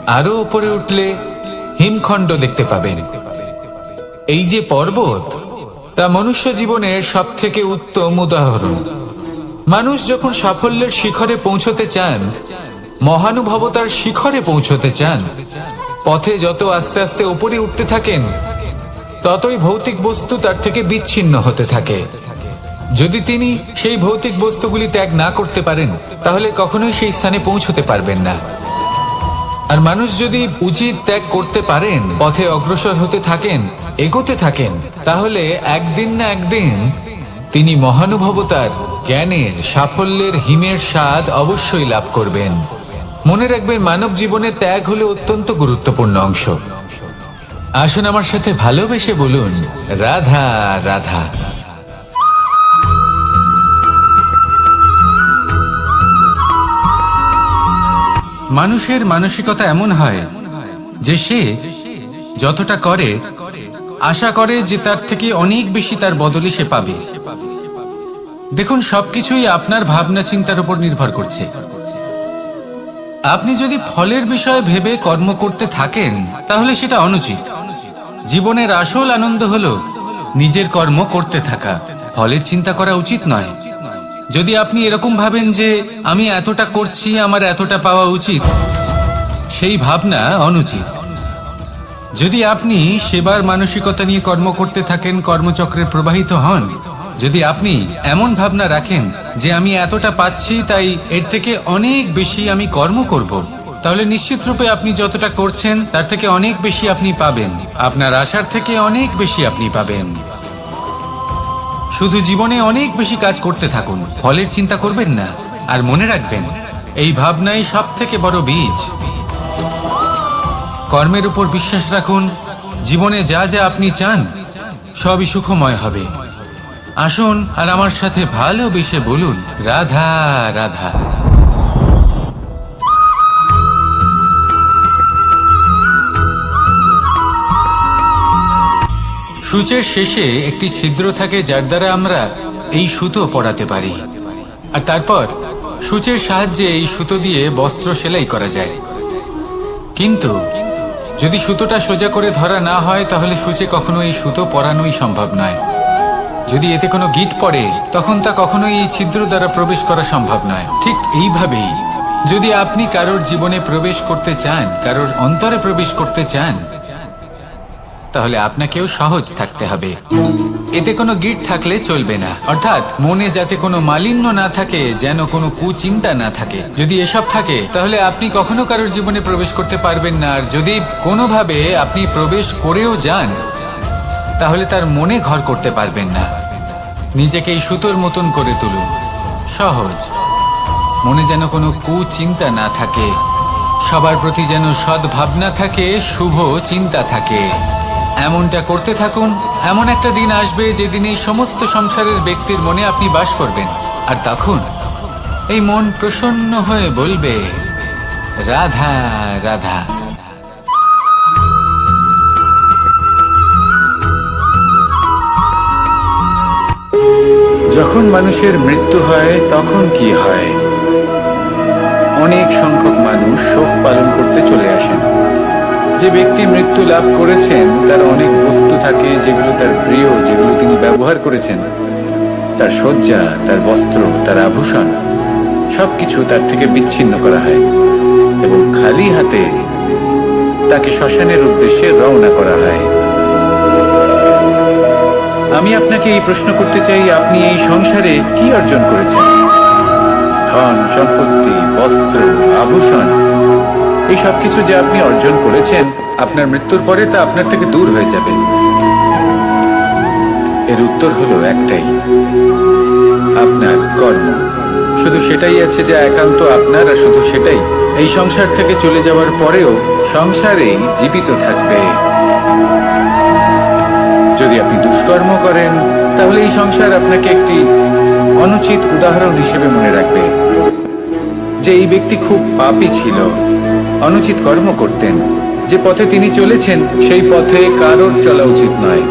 আরো উপরে উঠলে হিমখণ্ড দেখতে পাবেন। এই যে পর্বত, তা মনুষ্য জীবনের সব থেকে উত্তম উদাহরণ। মানুষ যখন সাফল্যের শিখরে পৌঁছতে চান, মহানুভবতার শিখরে পৌঁছতে চান, পথে যত আস্তে আস্তে উপরে উঠতে থাকেন ততই ভৌতিক বস্তু তার থেকে বিচ্ছিন্ন হতে থাকে। যদি তিনি সেই ভৌতিক বস্তুগুলি ত্যাগ না করতে পারেন তাহলে কখনোই সেই স্থানে পৌঁছতে পারবেন না। আর মানুষ যদি উচিত ত্যাগ করতে পারেন, পথে অগ্রসর হতে থাকেন, এগোতে থাকেন, তাহলে একদিন না একদিন তিনি মহানুভবতার, জ্ঞানের, সাফল্যের হিমের স্বাদ অবশ্যই লাভ করবেন। মনে রাখবেন, মানব জীবনে ত্যাগ হলো অত্যন্ত গুরুত্বপূর্ণ অংশ। আসুন আমার সাথে ভালোবেসে বলুন, রাধা রাধা। মানুষের মানসিকতা এমন হয় যে সে যতটা করে আশা করে যে তার থেকে অনেক বেশি তার বদলে সে পাবে। দেখুন, সবকিছুই আপনার ভাবনা চিন্তার উপর নির্ভর করছে। আপনি যদি ফলের বিষয়ে ভেবে কর্ম করতে থাকেন তাহলে সেটা অনুচিত। জীবনের আসল আনন্দ হলো নিজের কর্ম করতে থাকা, ফলের চিন্তা করা উচিত নয়। যদি আপনি এরকম ভাবেন যে আমি এতটা করছি, আমার এতটা পাওয়া উচিত, সেই ভাবনা অনুচিত। যদি আপনি সেবার মানসিকতা নিয়ে কর্ম করতে থাকেন, কর্মচক্রে প্রবাহিত হন, যদি আপনি এমন ভাবনা রাখেন যে আমি এতটা পাচ্ছি তাই এর থেকে অনেক বেশি আমি কর্ম করব, তাহলে নিশ্চিত রূপে আপনি যতটা করছেন তার থেকে অনেক বেশি আপনি পাবেন। আপনার আশার থেকে অনেক বেশি আপনি পাবেন। শুধু জীবনে অনেক বেশি কাজ করতে থাকুন, ফলের চিন্তা করবেন না। আর মনে রাখবেন, এই ভাবনাই সব থেকে বড় বীজ। কর্মের উপর বিশ্বাস রাখুন, জীবনে যা যা আপনি চান সবই সুখময় হবে। আসুন আর আমার সাথে ভালোবেসে বলুন, রাধা রাধা। সূচের শেষে একটি ছিদ্র থাকে যার দ্বারা আমরা এই সুতো পরাতে পারি, আর তারপর সূচের সাহায্যে এই সুতো দিয়ে বস্ত্র সেলাই করা যায়। কিন্তু যদি সুতোটা সোজা করে ধরা না হয় তাহলে সূচে কখনো এই সুতো পরানোই সম্ভব নয়। যদি এতে কোনো গিঁট পড়ে তখন তা কখনোই এই ছিদ্র দ্বারা প্রবেশ করা সম্ভব নয়। ঠিক এইভাবেই যদি আপনি কারোর জীবনে প্রবেশ করতে চান, কারোর অন্তরে প্রবেশ করতে চান, তাহলে আপনাকেও সহজ থাকতে হবে। এতে কোনো গিঁট থাকলে চলবে না, অর্থাৎ মনে যাতে কোনো মালিন্য না থাকে, যেন কোনো কুচিন্তা না থাকে। যদি এসব থাকে তাহলে আপনি কখনো কারোর জীবনে প্রবেশ করতে পারবেন না। আর যদি কোনোভাবে আপনি প্রবেশ করেও যান তাহলে তার মনে ঘর করতে পারবেন না। নিজেকে এই সুতোর মতন করে তুলুন, সহজ। মনে যেন কোনো কুচিন্তা না থাকে, সবার প্রতি যেন সদ্ভাবনা থাকে, শুভ চিন্তা থাকে। এমনটা করতে থাকুন। এমন একটা দিন আসবে যেদিন এই সমস্ত সংসারের ব্যক্তির মনে আপনি বাস করবেন, আর তখন এই মন প্রসন্ন হয়ে বলবে, রাধা রাধা। যখন মানুষের মৃত্যু হয় তখন কি হয়? অনেক সংখ্যক মানুষ শোক পালন করতে চলে আসেন। যে ব্যক্তি মৃত্যু লাভ করেছেন তার অনেক বস্তু থাকে যেগুলো তার প্রিয়, যেগুলো তিনি ব্যবহার করেছেন। তার শয্যা, তার বস্ত্র, তার আভূষণ সবকিছু তার থেকে বিচ্ছিন্ন করা হয় এবং খালি হাতে তাকে শ্মশানের উদ্দেশ্যে রওনা করা হয়। আমি আপনাকে এই প্রশ্ন করতে চাই, আপনি এই সংসারে কি অর্জন করেছেন? ধন সম্পত্তি, বস্ত্র, আভূষণ, এই সবকিছু যে আপনি অর্জন করেছেন, আপনার মৃত্যুর পরে তা আপনার থেকে দূর হয়ে যাবে। এর উত্তর হলো একটাই, আপনার কর্ম। শুধু সেটাই আছে যা একান্ত আপনার, আর শুধু সেটাই এই সংসার থেকে চলে যাওয়ার পরেও সংসারেই জীবিত থাকবে। যদি আপনি দুষ্কর্ম করেন তাহলে এই সংসার আপনাকে একটি অনুচিত উদাহরণ হিসেবে মনে রাখবে যে এই ব্যক্তি খুব পাপী ছিল, অনুচিত কর্ম করতেন। যে পথে তিনি চলেছেন সেই পথে কারোর চলা উচিত নয়।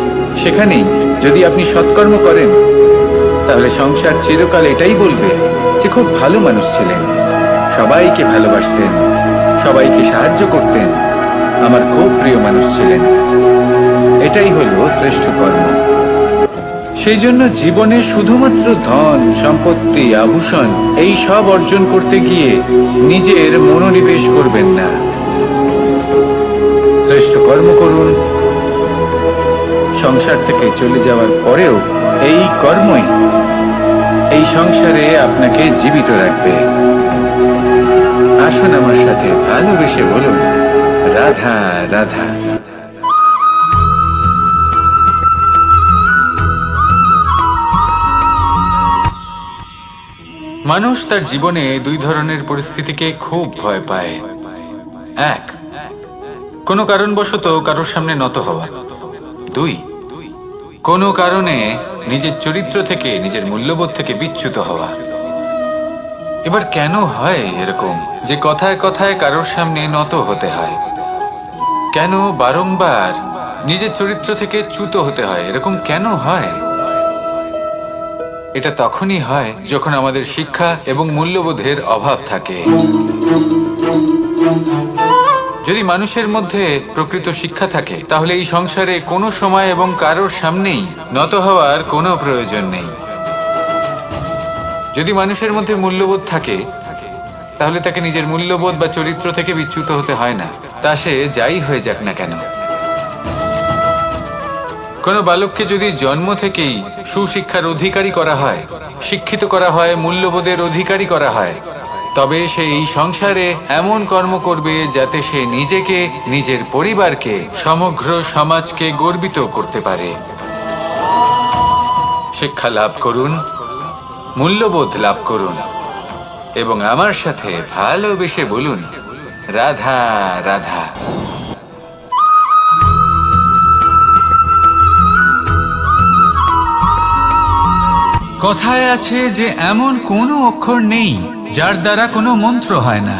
সেখানেই যদি আপনি সৎকর্ম করেন তাহলে সংসার চিরকাল এটাই বলবে যে খুব ভালো মানুষ ছিলেন, সবাইকে ভালোবাসতেন, সবাইকে সাহায্য করতেন, আমার খুব প্রিয় মানুষ ছিলেন। এটাই হলো শ্রেষ্ঠ কর্ম। সেই জন্য জীবনে শুধুমাত্র ধন সম্পত্তি আভূষণ এই সব অর্জন করতে গিয়ে নিজের মনোনিবেশ করবেন না। শ্রেষ্ঠ কর্ম করুন। সংসার থেকে চলে যাওয়ার পরেও এই কর্মই এই সংসারে আপনাকে জীবিত রাখবে। আসুন আমার সাথে ভালোবেসে বলুন, রাধা রাধা। মানুষ তার জীবনে দুই ধরনের পরিস্থিতিকে খুব ভয় পায়। এক, কোনো কারণবশত কারোর সামনে নত হওয়া। দুই, কোনো কারণে নিজের চরিত্র থেকে, নিজের মূল্যবোধ থেকে বিচ্যুত হওয়া। এবার কেন হয় এরকম যে কথায় কথায় কারোর সামনে নত হতে হয়? কেন বারংবার নিজের চরিত্র থেকে চ্যুত হতে হয়? এরকম কেন হয়? এটা তখনই হয় যখন আমাদের শিক্ষা এবং মূল্যবোধের অভাব থাকে। যদি মানুষের মধ্যে প্রকৃত শিক্ষা থাকে তাহলে এই সংসারে কোনো সময় এবং কারোর সামনেই নত হওয়ার কোনো প্রয়োজন নেই। যদি মানুষের মধ্যে মূল্যবোধ থাকে তাহলে তাকে নিজের মূল্যবোধ বা চরিত্র থেকে বিচ্যুত হতে হয় না, তা সে যাই হয়ে যাক না কেন। কোনো বালককে যদি জন্ম থেকেই সুশিক্ষার অধিকারী করা হয়, শিক্ষিত করা হয়, মূল্যবোধের অধিকারী করা হয়, তবে সে এই সংসারে এমন কর্ম করবে যাতে সে নিজেকে, নিজের পরিবারকে, সমগ্র সমাজকে গর্বিত করতে পারে। শিক্ষা লাভ করুন, মূল্যবোধ লাভ করুন এবং আমার সাথে ভালোবেসে বলুন, রাধা রাধা। কথায় আছে যে এমন কোনো অক্ষর নেই যার দ্বারা কোনো মন্ত্র হয় না,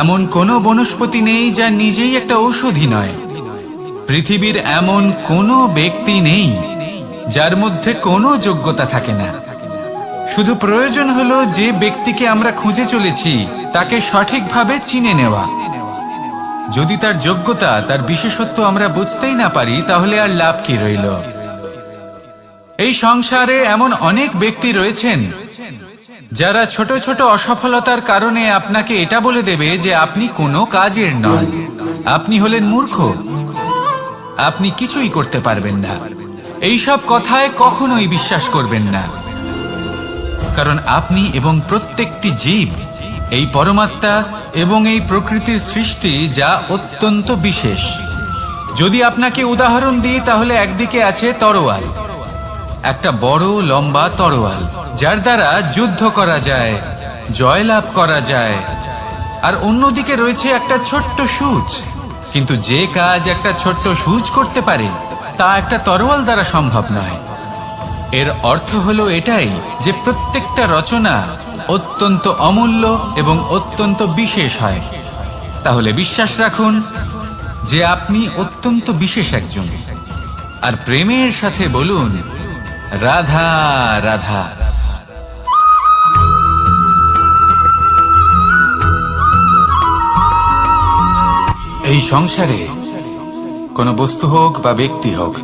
এমন কোনো বনস্পতি নেই যা নিজেই একটা ঔষধি নয়, পৃথিবীর এমন কোনো ব্যক্তি নেই যার মধ্যে কোনো যোগ্যতা থাকে না। শুধু প্রয়োজন হলো যে ব্যক্তিকে আমরা খুঁজে চলেছি তাকে সঠিকভাবে চিনে নেওয়া। যদি তার যোগ্যতা, তার বিশেষত্ব আমরা বুঝতেই না পারি তাহলে আর লাভ কি রইল? এই সংসারে এমন অনেক ব্যক্তি রয়েছেন যারা ছোট ছোট অসফলতার কারণে আপনাকে এটা বলে দেবে যে আপনি কোনো কাজের নন, আপনি হলেন মূর্খ, আপনি কিছুই করতে পারবেন না। এইসব কথায় কখনোই বিশ্বাস করবেন না, কারণ আপনি এবং প্রত্যেকটি জীব এই পরমাত্মা এবং এই প্রকৃতির সৃষ্টি, যা অত্যন্ত বিশেষ। যদি আপনাকে উদাহরণ দিই তাহলে একদিকে আছে তরোয়াল, একটা বড় লম্বা তরোয়াল যার দ্বারা যুদ্ধ করা যায়, জয়লাভ করা যায়। আর অন্যদিকে রয়েছে একটা ছোট্ট সূচ, কিন্তু যে কাজ একটা ছোট্ট সূচ করতে পারে তা একটা তরোয়াল দ্বারা সম্ভব নয়। এর অর্থ হলো এটাই যে প্রত্যেকটা রচনা অত্যন্ত অমূল্য এবং অত্যন্ত বিশেষ হয়। তাহলে বিশ্বাস রাখুন যে আপনি অত্যন্ত বিশেষ একজন, আর প্রেমের সাথে বলুন, রাধা রাধা। এই সংসারে কোনো বস্তু হোক বা ব্যক্তি হোক,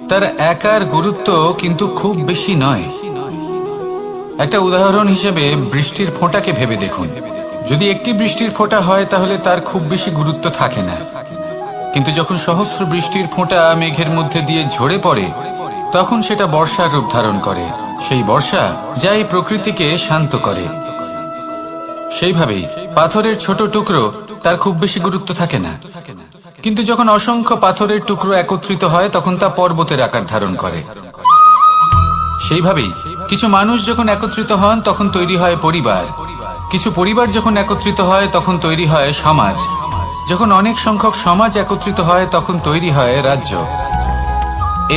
তার একার গুরুত্ব কিন্তু খুব বেশি নয়। একটা উদাহরণ হিসেবে বৃষ্টির ফোঁটাকে ভেবে দেখুন। যদি একটি বৃষ্টির ফোঁটা হয় তাহলে তার খুব বেশি গুরুত্ব থাকে না, কিন্তু যখন সহস্র বৃষ্টির ফোঁটা মেঘের মধ্যে দিয়ে ঝরে পড়ে তখন সেটা বর্ষার রূপ ধারণ করে। সেই বর্ষা যা এই প্রকৃতিকে শান্ত করে। সেইভাবেই পাথরের ছোট টুকরো, তার খুব বেশি গুরুত্ব থাকে না, কিন্তু যখন অসংখ্য পাথরের টুকরো একত্রিত হয় তখন তা পর্বতের আকার ধারণ করে। সেইভাবেই কিছু মানুষ যখন একত্রিত হন তখন তৈরি হয় পরিবার, কিছু পরিবার যখন একত্রিত হয় তখন তৈরি হয় সমাজ, যখন অনেক সংখ্যক সমাজ একত্রিত হয় তখন তৈরি হয় রাজ্য।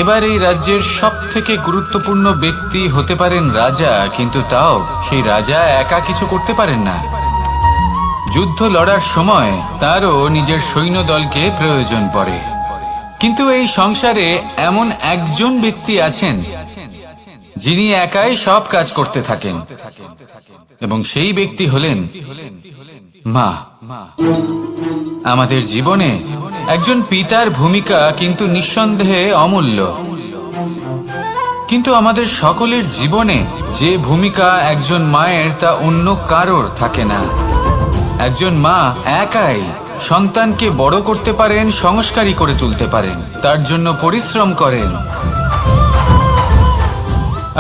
এবার এই রাজ্যের সব থেকে গুরুত্বপূর্ণ ব্যক্তি হতে পারেন রাজা, কিন্তু তাও সেই রাজা একা কিছু করতে পারেন না। যুদ্ধ লড়ার সময় তারও নিজের সৈন্যদলকে প্রয়োজন পড়ে। কিন্তু এই সংসারে এমন একজন ব্যক্তি আছেন যিনি একাই সব কাজ করতে থাকেন, এবং সেই ব্যক্তি হলেন মা। আমাদের জীবনে একজন পিতার ভূমিকা কিন্তু নিঃসন্দেহে অমূল্য, কিন্তু আমাদের সকলের জীবনে যে ভূমিকা একজন মায়ের তা অন্য কারোর থাকে না। একজন মা একাই সন্তানকে বড় করতে পারেন, সংস্কারী করে তুলতে পারেন, তার জন্য পরিশ্রম করেন।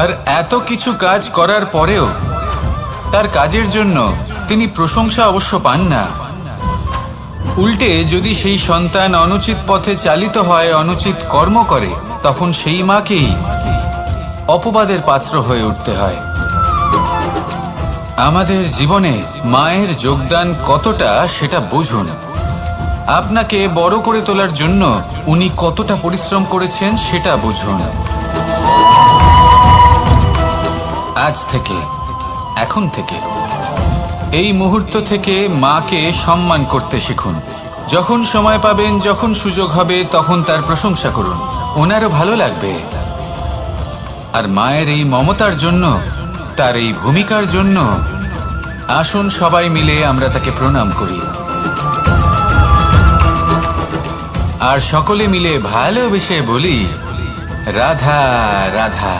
আর এত কিছু কাজ করার পরেও তার কাজের জন্য তিনি প্রশংসা অবশ্য পান না। উল্টে যদি সেই সন্তান অনুচিত পথে চালিত হয়, অনুচিত কর্ম করে, তখন সেই মাকেই অপবাদের পাত্র হয়ে উঠতে হয়। আমাদের জীবনে মায়ের যোগদান কতটা সেটা বুঝুন। আপনাকে বড় করে তোলার জন্য উনি কতটা পরিশ্রম করেছেন সেটা বুঝুন। আজ থেকে, এখন থেকে, এই মুহূর্ত থেকে মাকে সম্মান করতে শিখুন। যখন সময় পাবেন, যখন সুযোগ হবে, তখন তার প্রশংসা করুন, ওনারও ভালো লাগবে। আর মায়ের এই মমতার জন্য, তার এই ভূমিকার জন্য আসুন সবাই মিলে আমরা তাকে প্রণাম করি, আর সকলে মিলে ভালোবেসে বলি রাধা রাধা।